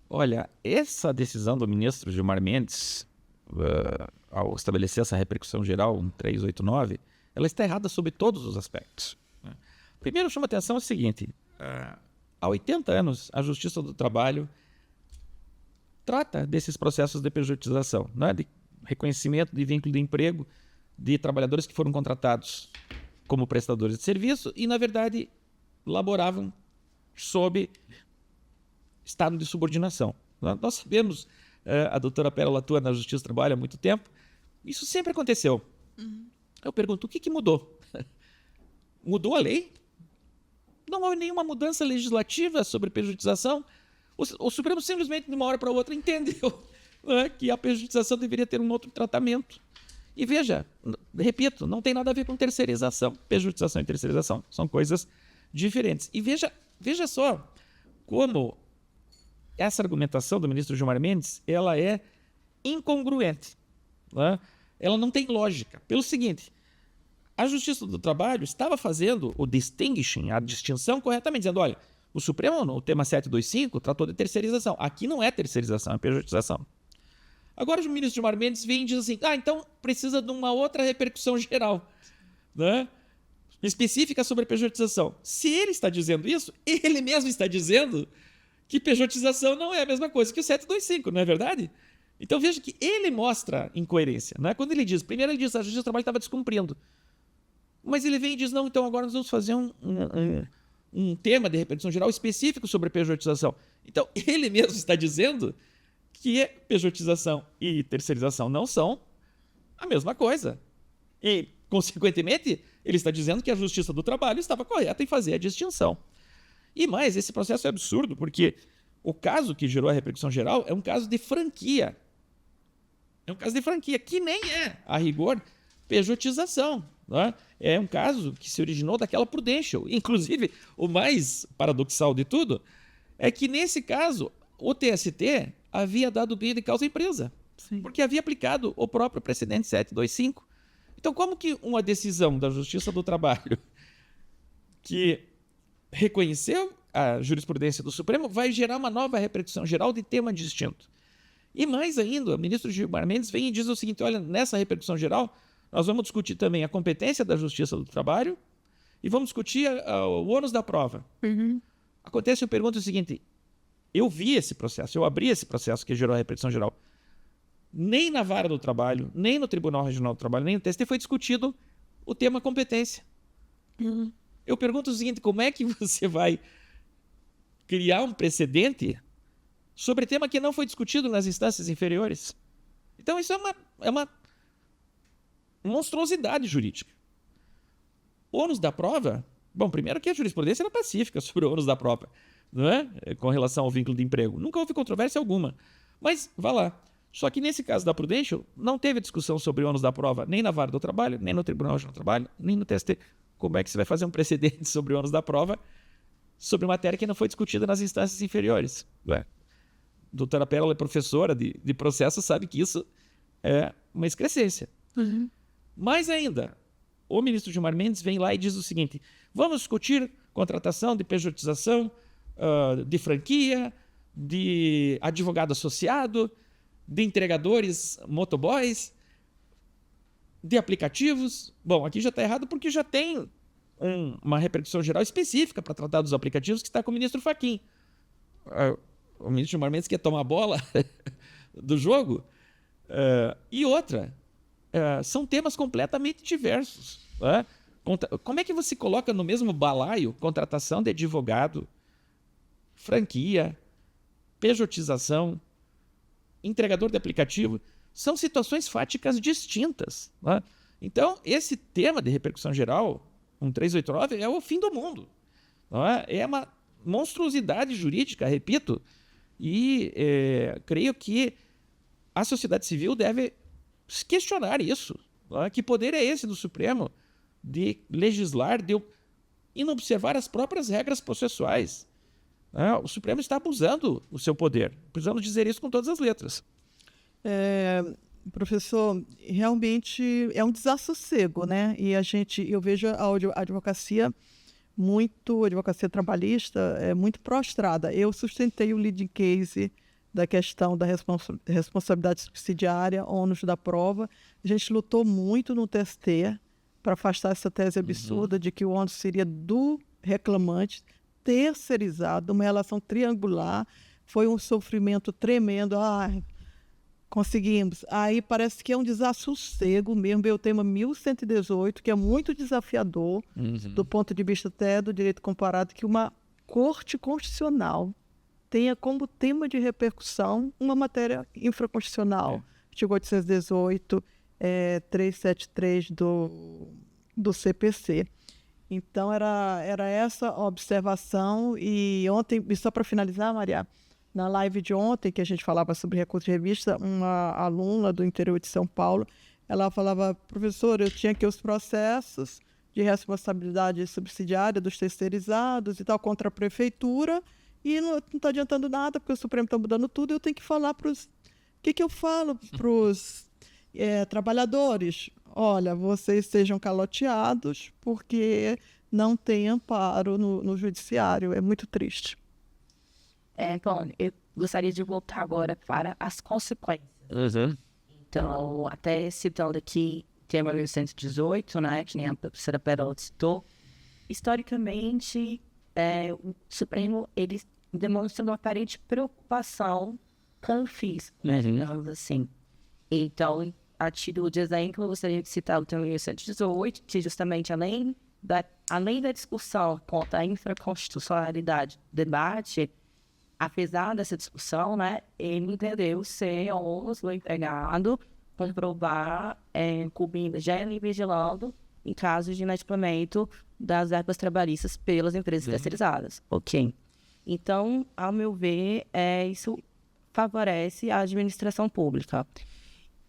Olha, essa decisão do ministro Gilmar Mendes, ao estabelecer essa repercussão geral 1389, ela está errada sobre todos os aspectos. Primeiro, chama a atenção o seguinte, há 80 anos, a Justiça do Trabalho trata desses processos de pejotização, né? De reconhecimento de vínculo de emprego de trabalhadores que foram contratados como prestadores de serviço e, na verdade, laboravam sob estado de subordinação. Nós sabemos, a doutora Pérola atua na Justiça do Trabalho há muito tempo, isso sempre aconteceu. Eu pergunto, o que mudou? Mudou a lei? Não houve nenhuma mudança legislativa sobre pejotização. O Supremo simplesmente, de uma hora para outra, entendeu, né, que a pejotização deveria ter um outro tratamento. E veja, repito, não tem nada a ver com terceirização. Pejotização e terceirização são coisas diferentes. E veja só como essa argumentação do ministro Gilmar Mendes, ela é incongruente, né? Ela não tem lógica. Pelo seguinte, a Justiça do Trabalho estava fazendo o distinguishing, a distinção corretamente, dizendo, olha, o Supremo, no tema 725, tratou de terceirização. Aqui não é terceirização, é pejotização. Agora o ministro Gilmar Mendes vem e diz assim, então precisa de uma outra repercussão geral, né? Específica sobre pejotização. Se ele está dizendo isso, ele mesmo está dizendo que pejotização não é a mesma coisa que o 725, não é verdade? Então veja que ele mostra incoerência, né? Quando ele diz, primeiro ele diz que a Justiça do Trabalho estava descumprindo, mas ele vem e diz, não, então agora nós vamos fazer um tema de repercussão geral específico sobre pejotização. Então ele mesmo está dizendo que pejotização e terceirização não são a mesma coisa. E, consequentemente, ele está dizendo que a Justiça do Trabalho estava correta em fazer a distinção. E mais, esse processo é absurdo, porque o caso que gerou a repercussão geral é um caso de franquia. É um caso de franquia, que nem é, a rigor, pejotização. Né? É um caso que se originou daquela Prudential. Inclusive, o mais paradoxal de tudo é que, nesse caso, o TST havia dado ganho de causa à empresa. Sim. Porque havia aplicado o próprio precedente 725. Então, como que uma decisão da Justiça do Trabalho que reconheceu a jurisprudência do Supremo vai gerar uma nova repercussão geral de tema distinto? E mais ainda, o ministro Gilmar Mendes vem e diz o seguinte, olha, nessa repercussão geral, nós vamos discutir também a competência da Justiça do Trabalho e vamos discutir o ônus da prova. Acontece, eu pergunto o seguinte, eu vi esse processo, eu abri esse processo que gerou a repercussão geral. Nem na Vara do Trabalho, nem no Tribunal Regional do Trabalho, nem no TST foi discutido o tema competência. Eu pergunto o seguinte, como é que você vai criar um precedente sobre tema que não foi discutido nas instâncias inferiores. Então isso é uma monstruosidade jurídica. Ônus da prova, bom, primeiro que a jurisprudência era pacífica sobre o ônus da prova, não é? Com relação ao vínculo de emprego. Nunca houve controvérsia alguma. Mas, vá lá. Só que nesse caso da Prudential, não teve discussão sobre o ônus da prova, nem na Vara do Trabalho, nem no Tribunal Regional do Trabalho, nem no TST. Como é que você vai fazer um precedente sobre o ônus da prova sobre matéria que não foi discutida nas instâncias inferiores? Ué. Doutora Pérola é professora de processo, sabe que isso é uma excrescência. Mais ainda, o ministro Gilmar Mendes vem lá e diz o seguinte: vamos discutir contratação de pejotização, de franquia, de advogado associado, de entregadores motoboys, de aplicativos. Bom, aqui já está errado porque já tem uma repercussão geral específica para tratar dos aplicativos que está com o ministro Fachin. O ministro Gilmar Mendes quer tomar a bola do jogo. E outra, são temas completamente diversos. Né? Como é que você coloca no mesmo balaio contratação de advogado, franquia, pejotização, entregador de aplicativo? São situações fáticas distintas. Né? Então, esse tema de repercussão geral, 1389, é o fim do mundo. Não é? É uma monstruosidade jurídica, repito, e creio que a sociedade civil deve questionar isso. Não é? Que poder é esse do Supremo de legislar, de inobservar as próprias regras processuais? O Supremo está abusando do seu poder. Precisamos dizer isso com todas as letras. Professor, realmente é um desassossego, né? E eu vejo a advocacia trabalhista muito prostrada. Eu sustentei o leading case da questão da responsabilidade subsidiária, ônus da prova. A gente lutou muito no TST para afastar essa tese absurda de que o ônus seria do reclamante, terceirizado, uma relação triangular. Foi um sofrimento tremendo. Conseguimos. Aí parece que é um desassossego mesmo. Veio o tema 1118, que é muito desafiador do ponto de vista até do direito comparado, que uma corte constitucional tenha como tema de repercussão uma matéria infraconstitucional. Artigo 818, 373 do CPC. Então, era essa observação. E ontem, e só para finalizar, Maria, na live de ontem, que a gente falava sobre recurso de revista, uma aluna do interior de São Paulo, ela falava: professor, eu tinha aqui os processos de responsabilidade subsidiária dos terceirizados e tal, contra a prefeitura, e não está adiantando nada, porque o Supremo está mudando tudo, e eu tenho que falar para os... O que eu falo para os trabalhadores? Olha, vocês sejam caloteados porque não tem amparo no judiciário. É muito triste. Bom, eu gostaria de voltar agora para as consequências. Então, até citando aqui o tema 1118, né, que nem a professora Pérola citou, historicamente, o Supremo ele demonstra uma aparente preocupação com o fisco, né, digamos assim. Então, a título de exemplo, eu gostaria de citar o tema 1118, que justamente além da discussão contra a infraconstitucionalidade do debate, apesar dessa discussão, né, ele entendeu ser ônus do empregado comprovar combina já vigilando em casos de inadimplemento das verbas trabalhistas pelas empresas terceirizadas. Ok. Então, ao meu ver, isso favorece a administração pública.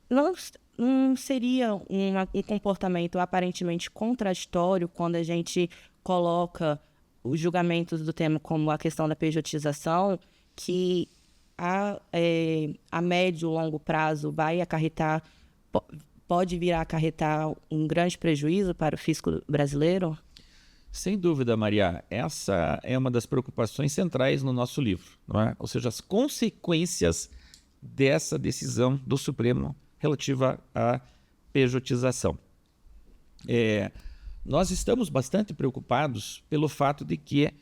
Não seria um comportamento aparentemente contraditório quando a gente coloca os julgamentos do tema como a questão da pejotização, que a médio e longo prazo vai acarretar, pode vir a acarretar um grande prejuízo para o fisco brasileiro? Sem dúvida, Maria. Essa é uma das preocupações centrais no nosso livro, não é? Ou seja, as consequências dessa decisão do Supremo relativa à pejotização. Nós estamos bastante preocupados pelo fato de que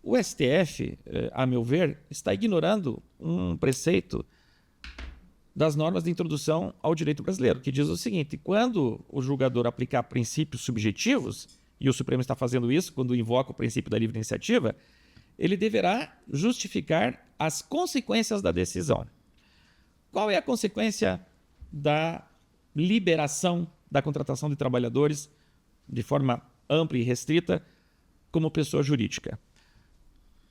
o STF, a meu ver, está ignorando um preceito das normas de introdução ao direito brasileiro, que diz o seguinte: quando o julgador aplicar princípios subjetivos, e o Supremo está fazendo isso quando invoca o princípio da livre iniciativa, ele deverá justificar as consequências da decisão. Qual é a consequência da liberação da contratação de trabalhadores de forma ampla e restrita como pessoa jurídica?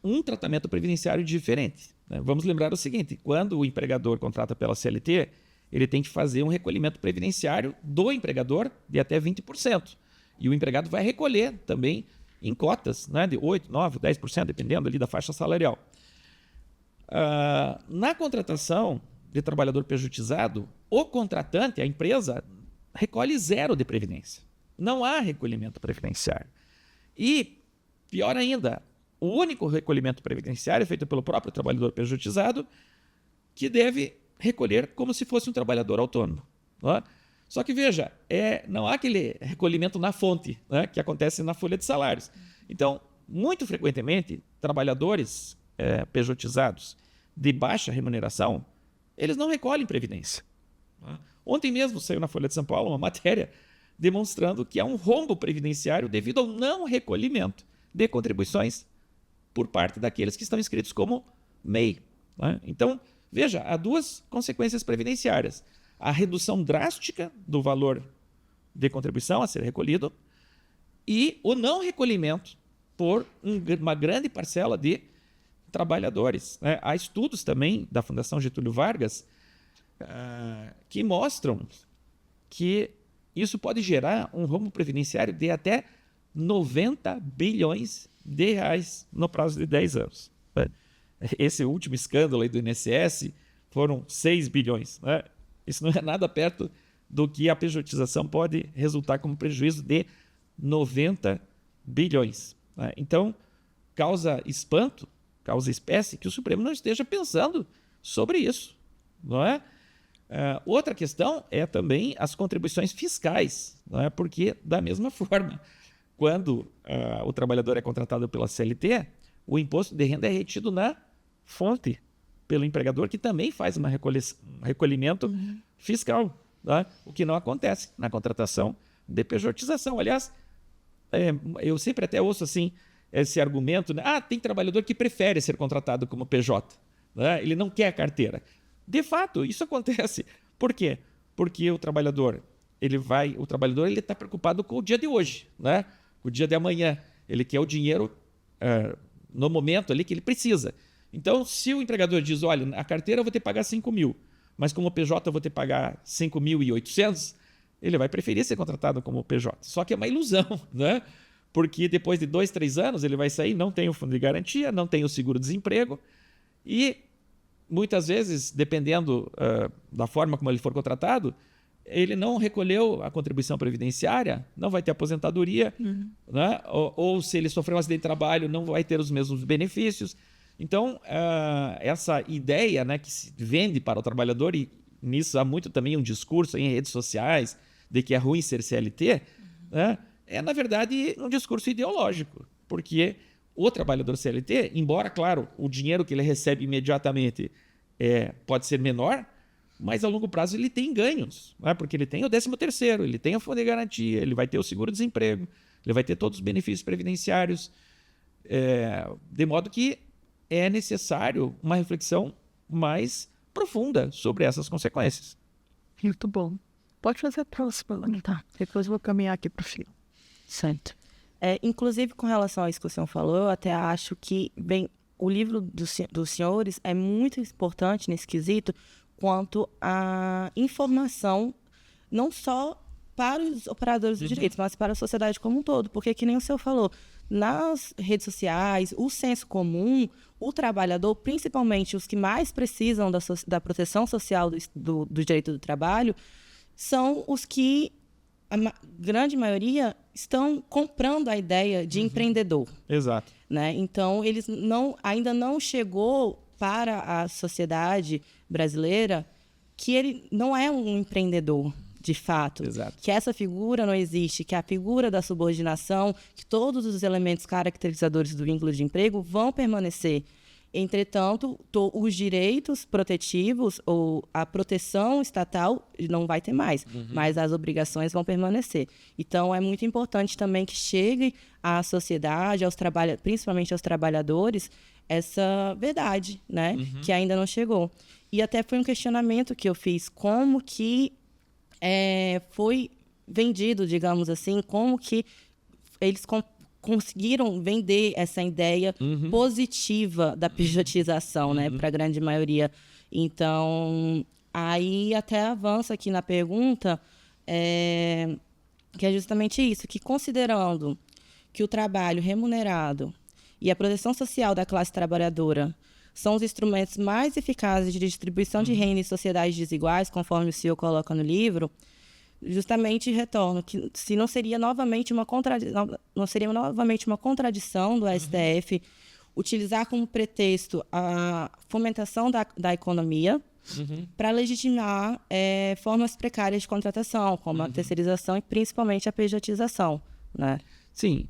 Um tratamento previdenciário diferente, né? Vamos lembrar o seguinte: quando o empregador contrata pela CLT, ele tem que fazer um recolhimento previdenciário do empregador de até 20%. E o empregado vai recolher também em cotas, né, de 8%, 9%, 10%, dependendo ali da faixa salarial. Na contratação de trabalhador pejotizado, o contratante, a empresa, recolhe 0 de previdência. Não há recolhimento previdenciário. E, pior ainda, o único recolhimento previdenciário é feito pelo próprio trabalhador pejotizado, que deve recolher como se fosse um trabalhador autônomo. Não é? Só que, veja, não há aquele recolhimento na fonte, né, que acontece na folha de salários. Então, muito frequentemente, trabalhadores pejotizados de baixa remuneração, eles não recolhem previdência. Ontem mesmo saiu na Folha de São Paulo uma matéria demonstrando que há um rombo previdenciário devido ao não recolhimento de contribuições por parte daqueles que estão inscritos como MEI. Né? Então, veja, há 2 consequências previdenciárias. A redução drástica do valor de contribuição a ser recolhido e o não recolhimento por uma grande parcela de trabalhadores. Né? Há estudos também da Fundação Getúlio Vargas que mostram que isso pode gerar um rombo previdenciário de até 90 bilhões de reais no prazo de 10 anos. Esse último escândalo aí do INSS foram 6 bilhões. Né? Isso não é nada perto do que a pejotização pode resultar como prejuízo de 90 bilhões. Né? Então, causa espanto, causa espécie que o Supremo não esteja pensando sobre isso. Não é? Outra questão é também as contribuições fiscais, não é? Porque, da mesma forma, quando o trabalhador é contratado pela CLT, o imposto de renda é retido na fonte pelo empregador, que também faz um recolhimento fiscal, tá? O que não acontece na contratação de pejotização. Aliás, eu sempre até ouço assim, esse argumento, né? Tem trabalhador que prefere ser contratado como PJ, né? Ele não quer a carteira. De fato, isso acontece. Por quê? Porque o trabalhador está preocupado com o dia de hoje, né? Com o dia de amanhã. Ele quer o dinheiro no momento ali que ele precisa. Então, se o empregador diz, olha, a carteira eu vou ter que pagar 5 mil, mas como PJ eu vou ter que pagar 5.800, ele vai preferir ser contratado como PJ. Só que é uma ilusão, né? Porque depois de 2, 3 anos ele vai sair, não tem o fundo de garantia, não tem o seguro-desemprego e muitas vezes, dependendo da forma como ele for contratado, ele não recolheu a contribuição previdenciária, não vai ter aposentadoria, né? Ou se ele sofreu um acidente de trabalho, não vai ter os mesmos benefícios. Então, essa ideia, né, que se vende para o trabalhador, e nisso há muito também um discurso em redes sociais de que é ruim ser CLT, né, é, na verdade, um discurso ideológico, porque o trabalhador CLT, embora, claro, o dinheiro que ele recebe imediatamente pode ser menor, mas a longo prazo ele tem ganhos, né? Porque ele tem o 13º, ele tem o fundo de garantia, ele vai ter o seguro-desemprego, ele vai ter todos os benefícios previdenciários, de modo que é necessário uma reflexão mais profunda sobre essas consequências. Muito bom. Pode fazer a próxima, tá? Depois eu vou caminhar aqui para o fim. Certo. Inclusive, com relação a isso que o senhor falou, eu até acho que, bem, o livro dos senhores é muito importante nesse quesito quanto à informação, não só para os operadores do direito, mas para a sociedade como um todo. Porque, que nem o senhor falou, nas redes sociais, o senso comum, o trabalhador, principalmente os que mais precisam da proteção social do direito do trabalho, são os que, a grande maioria, estão comprando a ideia de empreendedor. Exato. Né? Então, eles ainda não chegou para a sociedade brasileira que ele não é um empreendedor, de fato. Exato. Que essa figura não existe, que a figura da subordinação, que todos os elementos caracterizadores do vínculo de emprego vão permanecer. Entretanto, os direitos protetivos ou a proteção estatal não vai ter mais, mas as obrigações vão permanecer. Então, é muito importante também que chegue à sociedade, principalmente aos trabalhadores, essa verdade, né? Que ainda não chegou. E até foi um questionamento que eu fiz, como que foi vendido, digamos assim, como que eles conseguiram vender essa ideia positiva da pejotização, né, para a grande maioria. Então, aí até avança aqui na pergunta, que é justamente isso, que considerando que o trabalho remunerado e a proteção social da classe trabalhadora são os instrumentos mais eficazes de distribuição de renda em sociedades desiguais, conforme o senhor coloca no livro, justamente retorno, que se não seria novamente uma contradição do STF utilizar como pretexto a fomentação da economia para legitimar formas precárias de contratação, como a terceirização e principalmente a pejotização, né? Sim,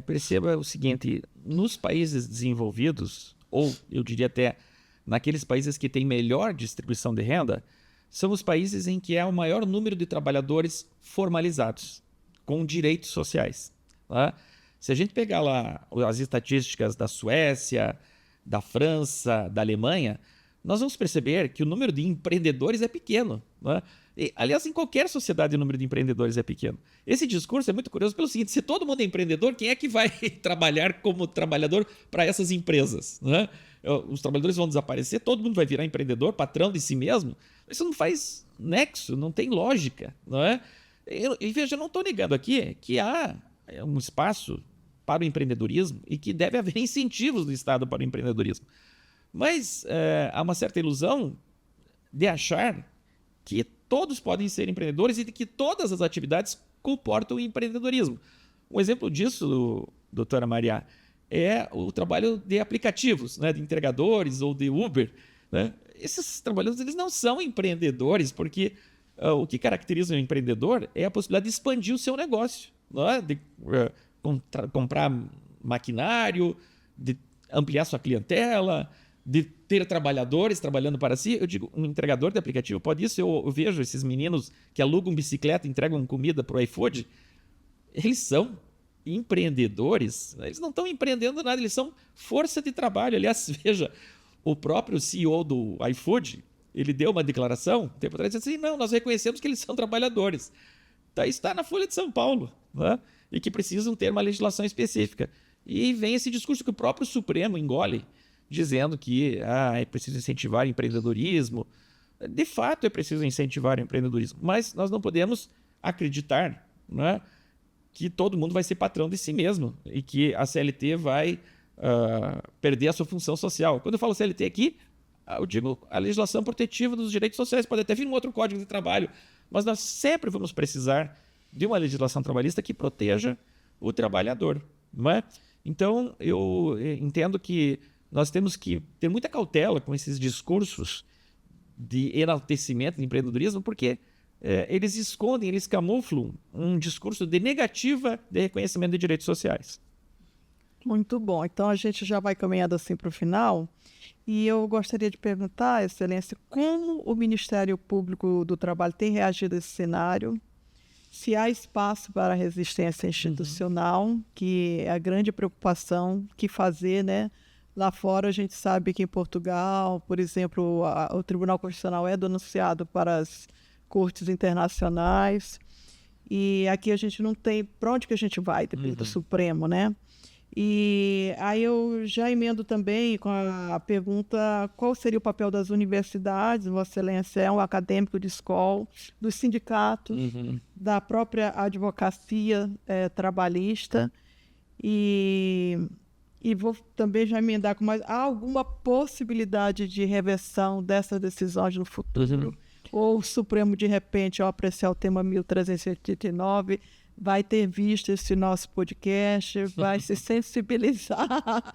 perceba o seguinte, nos países desenvolvidos, ou eu diria até naqueles países que têm melhor distribuição de renda, são os países em que há o maior número de trabalhadores formalizados, com direitos sociais. Tá? Se a gente pegar lá as estatísticas da Suécia, da França, da Alemanha, nós vamos perceber que o número de empreendedores é pequeno. Tá? Aliás, em qualquer sociedade o número de empreendedores é pequeno. Esse discurso é muito curioso pelo seguinte, se todo mundo é empreendedor, quem é que vai trabalhar como trabalhador para essas empresas? Né? Os trabalhadores vão desaparecer, todo mundo vai virar empreendedor, patrão de si mesmo. Isso não faz nexo, não tem lógica. Não é? E veja, eu não estou negando aqui que há um espaço para o empreendedorismo e que deve haver incentivos do Estado para o empreendedorismo. Mas há uma certa ilusão de achar que todos podem ser empreendedores e de que todas as atividades comportam o empreendedorismo. Um exemplo disso, doutora Maria, é o trabalho de aplicativos, né, de entregadores ou de Uber. Né? Esses trabalhadores eles não são empreendedores, porque o que caracteriza um empreendedor é a possibilidade de expandir o seu negócio, não é? De comprar maquinário, de ampliar sua clientela, de ter trabalhadores trabalhando para si. Eu digo, um entregador de aplicativo pode isso. Eu vejo esses meninos que alugam bicicleta, entregam comida para o iFood. Eles são empreendedores. Eles não estão empreendendo nada, eles são força de trabalho. Aliás, veja, o próprio CEO do iFood, ele deu uma declaração, tempo atrás, disse assim, não, nós reconhecemos que eles são trabalhadores. Está na Folha de São Paulo, né? E que precisam ter uma legislação específica. E vem esse discurso que o próprio Supremo engole, dizendo que é preciso incentivar o empreendedorismo. De fato, é preciso incentivar o empreendedorismo, mas nós não podemos acreditar, né, que todo mundo vai ser patrão de si mesmo e que a CLT vai perder a sua função social. Quando eu falo CLT aqui, eu digo a legislação protetiva dos direitos sociais. Pode até vir um outro código de trabalho, mas nós sempre vamos precisar de uma legislação trabalhista que proteja o trabalhador. Não é? Então, eu entendo que nós temos que ter muita cautela com esses discursos de enaltecimento de empreendedorismo, porque eles escondem, eles camuflam um discurso de negativa de reconhecimento de direitos sociais. Muito bom. Então, a gente já vai caminhando assim para o final. E eu gostaria de perguntar, Excelência, como o Ministério Público do Trabalho tem reagido a esse cenário? Se há espaço para a resistência institucional, que é a grande preocupação, que fazer, né? Lá fora, a gente sabe que em Portugal, por exemplo, o Tribunal Constitucional é denunciado para as cortes internacionais. E aqui a gente não tem... Para onde que a gente vai? Depende do Supremo, né? E aí eu já emendo também com a pergunta qual seria o papel das universidades, Vossa Excelência é um acadêmico de escola, dos sindicatos, da própria advocacia trabalhista, e vou também já emendar com mais, há alguma possibilidade de reversão dessas decisões no futuro? Ou o Supremo, de repente, ao apreciar o tema 1389, vai ter visto esse nosso podcast, vai se sensibilizar?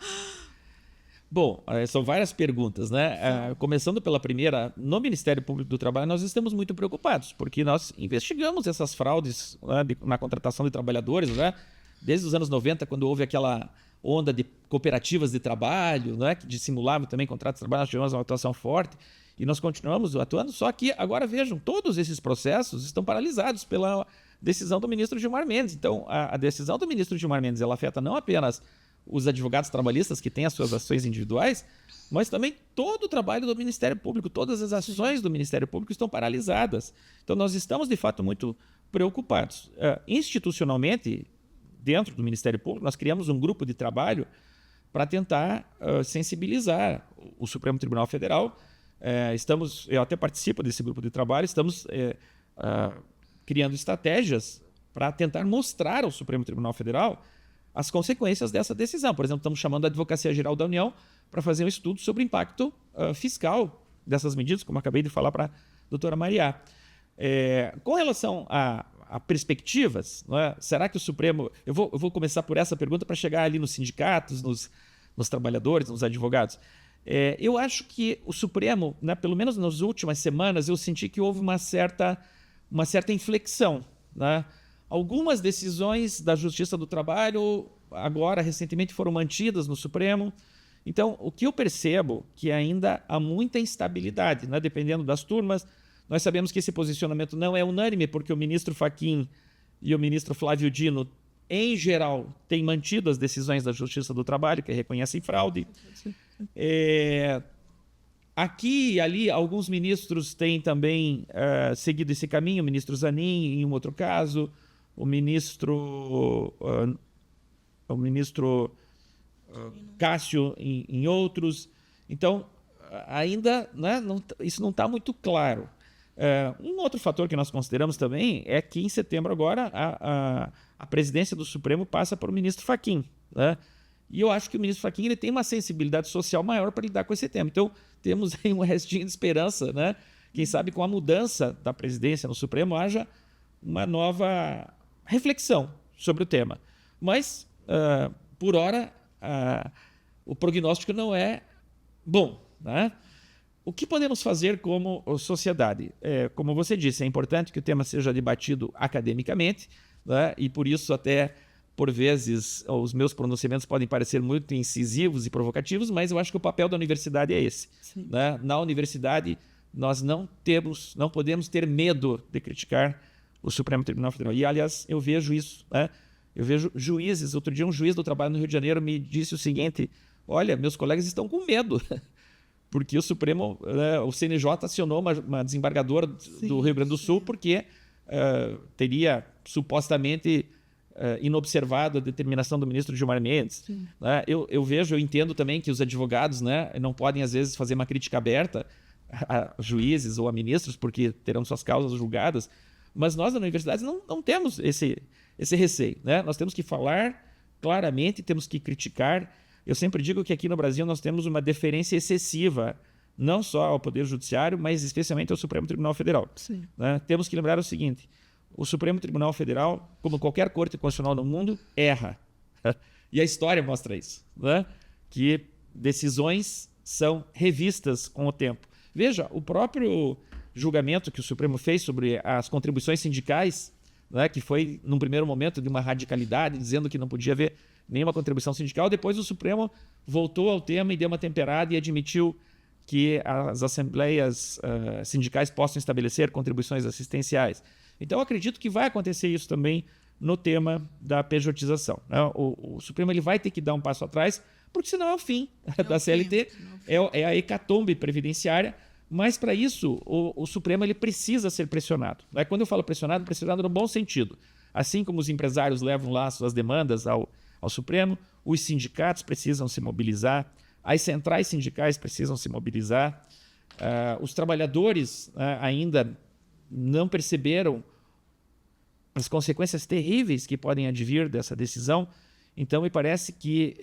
Bom, são várias perguntas, né? Começando pela primeira, no Ministério Público do Trabalho, nós estamos muito preocupados, porque nós investigamos essas fraudes, né, na contratação de trabalhadores, né? Desde os anos 90, quando houve aquela onda de cooperativas de trabalho, né, que dissimulavam também contratos de trabalho, nós tivemos uma atuação forte e nós continuamos atuando, só que agora vejam, todos esses processos estão paralisados pela decisão do ministro Gilmar Mendes. Então, a decisão do ministro Gilmar Mendes, ela afeta não apenas os advogados trabalhistas que têm as suas ações individuais, mas também todo o trabalho do Ministério Público, todas as ações do Ministério Público estão paralisadas. Então, nós estamos, de fato, muito preocupados. Institucionalmente, dentro do Ministério Público, nós criamos um grupo de trabalho para tentar sensibilizar o Supremo Tribunal Federal. Eu até participo desse grupo de trabalho, estamos criando estratégias para tentar mostrar ao Supremo Tribunal Federal as consequências dessa decisão. Por exemplo, estamos chamando a Advocacia Geral da União para fazer um estudo sobre o impacto fiscal dessas medidas, como acabei de falar para a doutora Mariá. Com relação a perspectivas, não é? Será que o Supremo... Eu vou começar por essa pergunta para chegar ali nos sindicatos, nos trabalhadores, nos advogados. Eu acho que o Supremo, né, pelo menos nas últimas semanas, eu senti que houve uma certa inflexão, né? Algumas decisões da Justiça do Trabalho, agora, recentemente, foram mantidas no Supremo. Então, o que eu percebo é que ainda há muita instabilidade, né? Dependendo das turmas. Nós sabemos que esse posicionamento não é unânime, porque o ministro Fachin e o ministro Flávio Dino, em geral, têm mantido as decisões da Justiça do Trabalho, que reconhecem fraude. Aqui e ali, alguns ministros têm também seguido esse caminho, o ministro Zanin, em um outro caso, o ministro Cássio em outros. Então, ainda, né, isso não está muito claro. Um outro fator que nós consideramos também é que em setembro agora a presidência do Supremo passa para o ministro Fachin, né? E eu acho que o ministro Fachin ele tem uma sensibilidade social maior para lidar com esse tema. Então temos aí um restinho de esperança, né? Quem sabe com a mudança da presidência no Supremo haja uma nova reflexão sobre o tema. Mas, por hora, o prognóstico não é bom, né? O que podemos fazer como sociedade? Como você disse, é importante que o tema seja debatido academicamente, né? E por isso até, por vezes, os meus pronunciamentos podem parecer muito incisivos e provocativos, mas eu acho que o papel da universidade é esse, né? Na universidade, nós não podemos ter medo de criticar o Supremo Tribunal Federal. E, aliás, eu vejo isso, né? Eu vejo juízes. Outro dia, um juiz do trabalho no Rio de Janeiro me disse o seguinte: olha, meus colegas estão com medo, porque o Supremo, o CNJ acionou uma desembargadora do Rio Grande do Sul porque teria supostamente inobservado a determinação do ministro Gilmar Mendes. Né? Eu entendo também que os advogados, né, não podem, às vezes, fazer uma crítica aberta a juízes ou a ministros, porque terão suas causas julgadas, mas nós, na universidade, não temos esse receio, né? Nós temos que falar claramente, temos que criticar. Eu sempre digo que aqui no Brasil nós temos uma deferência excessiva, não só ao Poder Judiciário, mas especialmente ao Supremo Tribunal Federal. Né? Temos que lembrar o seguinte: o Supremo Tribunal Federal, como qualquer corte constitucional no mundo, erra. E a história mostra isso, né? Que decisões são revistas com o tempo. Veja, o próprio julgamento que o Supremo fez sobre as contribuições sindicais, né, que foi, num primeiro momento, de uma radicalidade, dizendo que não podia haver nenhuma contribuição sindical. Depois o Supremo voltou ao tema e deu uma temperada e admitiu que as assembleias sindicais possam estabelecer contribuições assistenciais. Então, eu acredito que vai acontecer isso também no tema da pejotização, né? O Supremo ele vai ter que dar um passo atrás, porque senão é o fim da CLT, é a hecatombe previdenciária. Mas, para isso, o Supremo ele precisa ser pressionado. Né? Quando eu falo pressionado no bom sentido. Assim como os empresários levam lá suas demandas ao Supremo, os sindicatos precisam se mobilizar, as centrais sindicais precisam se mobilizar, os trabalhadores ainda não perceberam as consequências terríveis que podem advir dessa decisão. Então, me parece que,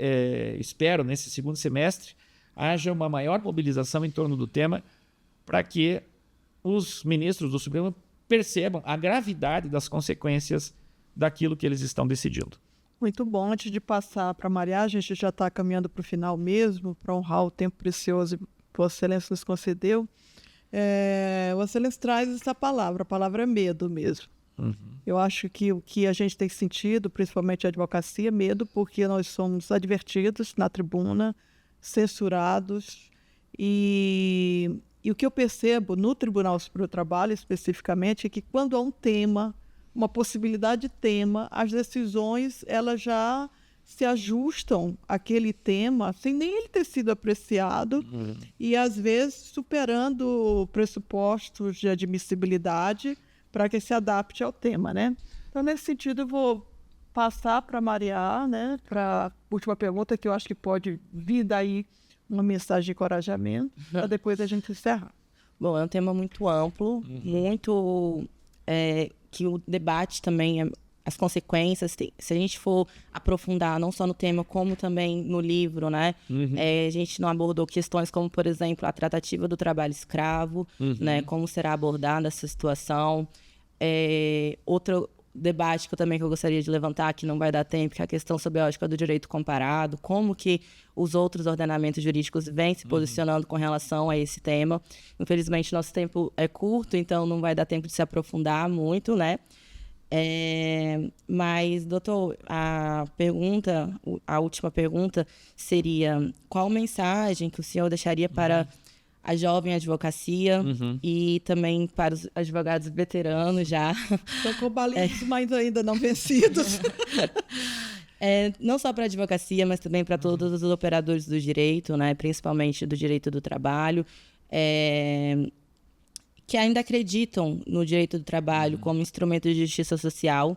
espero, nesse segundo semestre, haja uma maior mobilização em torno do tema, para que os ministros do Supremo percebam a gravidade das consequências daquilo que eles estão decidindo. Muito bom. Antes de passar para a Mariá, a gente já está caminhando para o final mesmo, para honrar o tempo precioso que Vossa Excelência nos concedeu. Vossa Excelência traz essa palavra, a palavra é medo mesmo. Eu acho que o que a gente tem sentido, principalmente a advocacia, é medo, porque nós somos advertidos na tribuna, censurados, e o que eu percebo no Tribunal Superior do Trabalho, especificamente, é que quando há um tema, uma possibilidade de tema, as decisões elas já se ajustam àquele tema sem nem ele ter sido apreciado e, às vezes, superando pressupostos de admissibilidade para que se adapte ao tema, né? Então, nesse sentido, eu vou passar para a Maria, né, para a última pergunta, que eu acho que pode vir daí uma mensagem de encorajamento, para depois a gente encerrar. Bom, é um tema muito amplo, muito... que o debate também, as consequências, se a gente for aprofundar não só no tema, como também no livro, né? A gente não abordou questões como, por exemplo, a tratativa do trabalho escravo, né? Como será abordada essa situação. Outro debate que eu gostaria de levantar, que não vai dar tempo, que é a questão sobre a ótica do direito comparado, como que os outros ordenamentos jurídicos vêm se posicionando com relação a esse tema. Infelizmente, nosso tempo é curto, então não vai dar tempo de se aprofundar muito, né? Mas, doutor, a última pergunta seria: qual mensagem que o senhor deixaria para a jovem advocacia e também para os advogados veteranos já? Estão combalidos, mas ainda não vencidos. Não só para a advocacia, mas também para todos os operadores do direito, né? Principalmente do direito do trabalho, que ainda acreditam no direito do trabalho como instrumento de justiça social.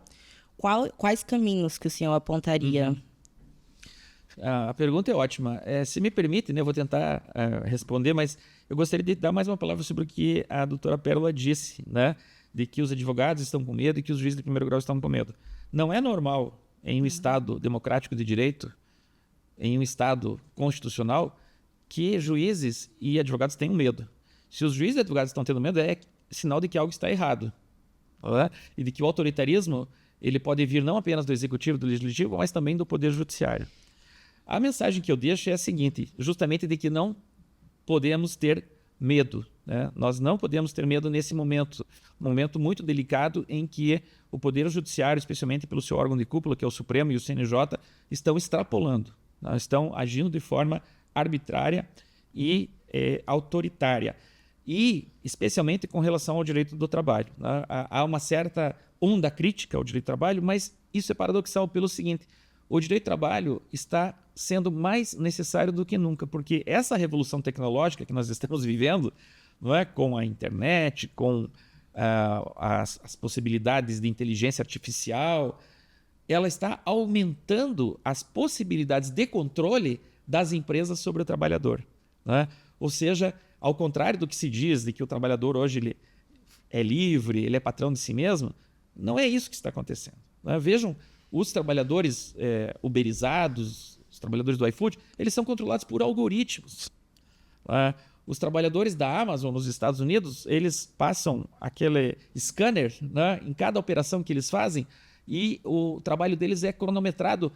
Quais caminhos que o senhor apontaria? A pergunta é ótima. Se me permite, né, eu vou tentar responder, mas eu gostaria de dar mais uma palavra sobre o que a doutora Pérola disse, né, de que os advogados estão com medo e que os juízes de primeiro grau estão com medo. Não é normal, em um Estado democrático de direito, em um Estado constitucional, que juízes e advogados tenham medo. Se os juízes e advogados estão tendo medo, é sinal de que algo está errado, né? E de que o autoritarismo ele pode vir não apenas do executivo, do legislativo, mas também do poder judiciário. A mensagem que eu deixo é a seguinte, justamente de que não podemos ter medo, né? Nós não podemos ter medo nesse momento, um momento muito delicado em que o poder judiciário, especialmente pelo seu órgão de cúpula, que é o Supremo e o CNJ, estão extrapolando, né? Estão agindo de forma arbitrária e autoritária. E, especialmente com relação ao direito do trabalho, né? Há uma certa onda crítica ao direito do trabalho, mas isso é paradoxal pelo seguinte: o direito do trabalho está sendo mais necessário do que nunca, porque essa revolução tecnológica que nós estamos vivendo, não é, com a internet, com as possibilidades de inteligência artificial, ela está aumentando as possibilidades de controle das empresas sobre o trabalhador, né? Ou seja, ao contrário do que se diz, de que o trabalhador hoje ele é livre, ele é patrão de si mesmo, não é isso que está acontecendo, né? Vejam, os trabalhadores uberizados, os trabalhadores do iFood, eles são controlados por algoritmos, né? Os trabalhadores da Amazon nos Estados Unidos, eles passam aquele scanner, né, em cada operação que eles fazem e o trabalho deles é cronometrado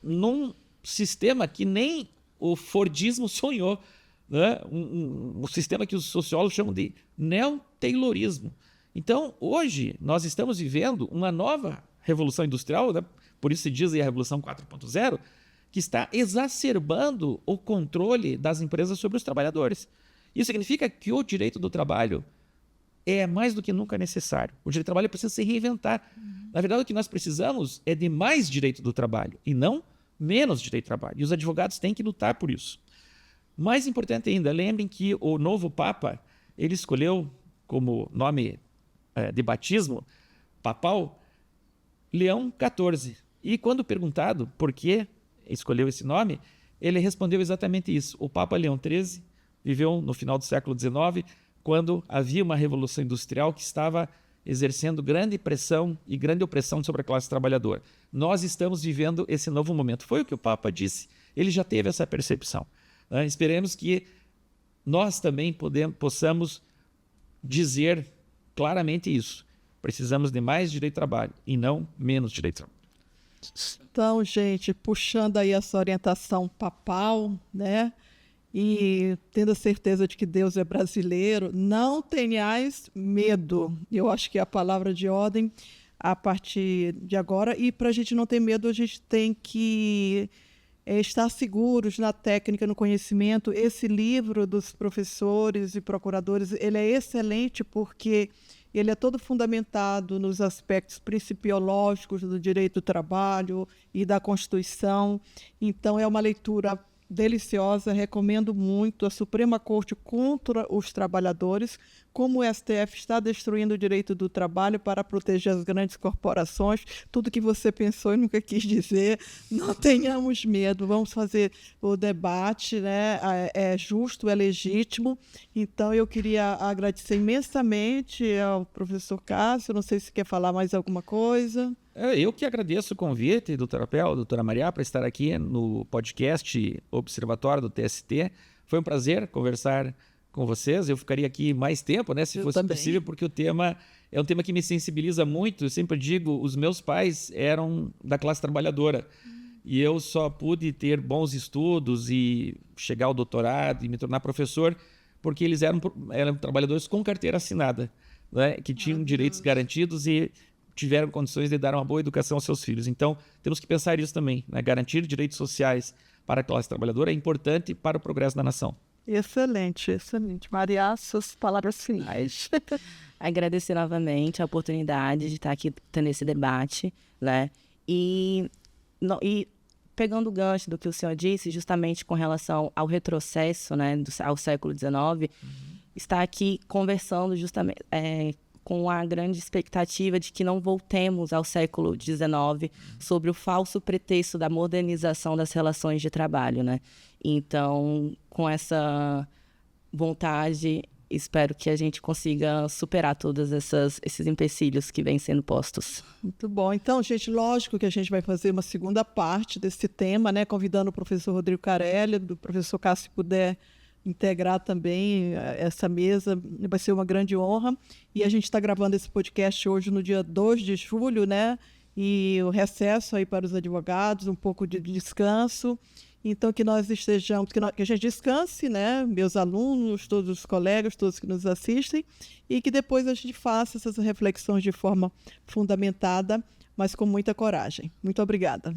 num sistema que nem o Fordismo sonhou, né? Um sistema que os sociólogos chamam de neo-taylorismo. Então, hoje, nós estamos vivendo uma nova revolução industrial, né? Por isso se diz aí a Revolução 4.0, que está exacerbando o controle das empresas sobre os trabalhadores. Isso significa que o direito do trabalho é mais do que nunca necessário. O direito do trabalho precisa se reinventar. Na verdade, o que nós precisamos é de mais direito do trabalho e não menos direito do trabalho. E os advogados têm que lutar por isso. Mais importante ainda, lembrem que o novo Papa, ele escolheu como nome de batismo papal Leão XIV. E quando perguntado por que escolheu esse nome, ele respondeu exatamente isso. O Papa Leão XIII viveu no final do século XIX, quando havia uma revolução industrial que estava exercendo grande pressão e grande opressão sobre a classe trabalhadora. Nós estamos vivendo esse novo momento. Foi o que o Papa disse. Ele já teve essa percepção. Esperemos que nós também possamos dizer claramente isso. Precisamos de mais direito de trabalho e não menos direito de trabalho. Então, gente, puxando aí essa orientação papal, né? E tendo a certeza de que Deus é brasileiro, não tenhais medo. Eu acho que é a palavra de ordem. a partir de agora. E para a gente não ter medo, a gente tem que estar seguros na técnica, no conhecimento. Esse livro dos professores e procuradores, ele é excelente porque ele é todo fundamentado nos aspectos principiológicos do direito do trabalho e da Constituição. Então, é uma leitura deliciosa, recomendo muito. A Suprema Corte contra os trabalhadores, como o STF está destruindo o direito do trabalho para proteger as grandes corporações, tudo que você pensou e nunca quis dizer. Não tenhamos medo, vamos fazer o debate, né? É justo, é legítimo. Então, eu queria agradecer imensamente ao professor Cássio, não sei se quer falar mais alguma coisa. Eu que agradeço o convite, doutora Pel, doutora Maria, para estar aqui no podcast Observatório do TST. Foi um prazer conversar com vocês. Eu ficaria aqui mais tempo, né, se fosse possível, porque o tema é um tema que me sensibiliza muito. Eu sempre digo, os meus pais eram da classe trabalhadora e eu só pude ter bons estudos e chegar ao doutorado e me tornar professor porque eles eram trabalhadores com carteira assinada, né, que tinham direitos garantidos e tiveram condições de dar uma boa educação aos seus filhos. Então, temos que pensar isso também, né? Garantir direitos sociais para a classe trabalhadora é importante para o progresso da nação. Excelente, excelente. Maria, suas palavras finais. Agradecer novamente a oportunidade de estar aqui tendo esse debate, né? E pegando o gancho do que o senhor disse, justamente com relação ao retrocesso, né, ao século XIX, estar aqui conversando justamente com a grande expectativa de que não voltemos ao século XIX sobre o falso pretexto da modernização das relações de trabalho, né? Então, com essa vontade, espero que a gente consiga superar todos esses empecilhos que vêm sendo postos. Muito bom. Então, gente, lógico que a gente vai fazer uma segunda parte desse tema, né? Convidando o professor Rodrigo Carelli, o professor Cássio, se puder integrar também essa mesa, vai ser uma grande honra. E a gente está gravando esse podcast hoje no dia 2 de julho, né? E o recesso aí para os advogados, um pouco de descanso. Então, que nós estejamos, que a gente descanse, né? Meus alunos, todos os colegas, todos que nos assistem, e que depois a gente faça essas reflexões de forma fundamentada, mas com muita coragem. Muito obrigada.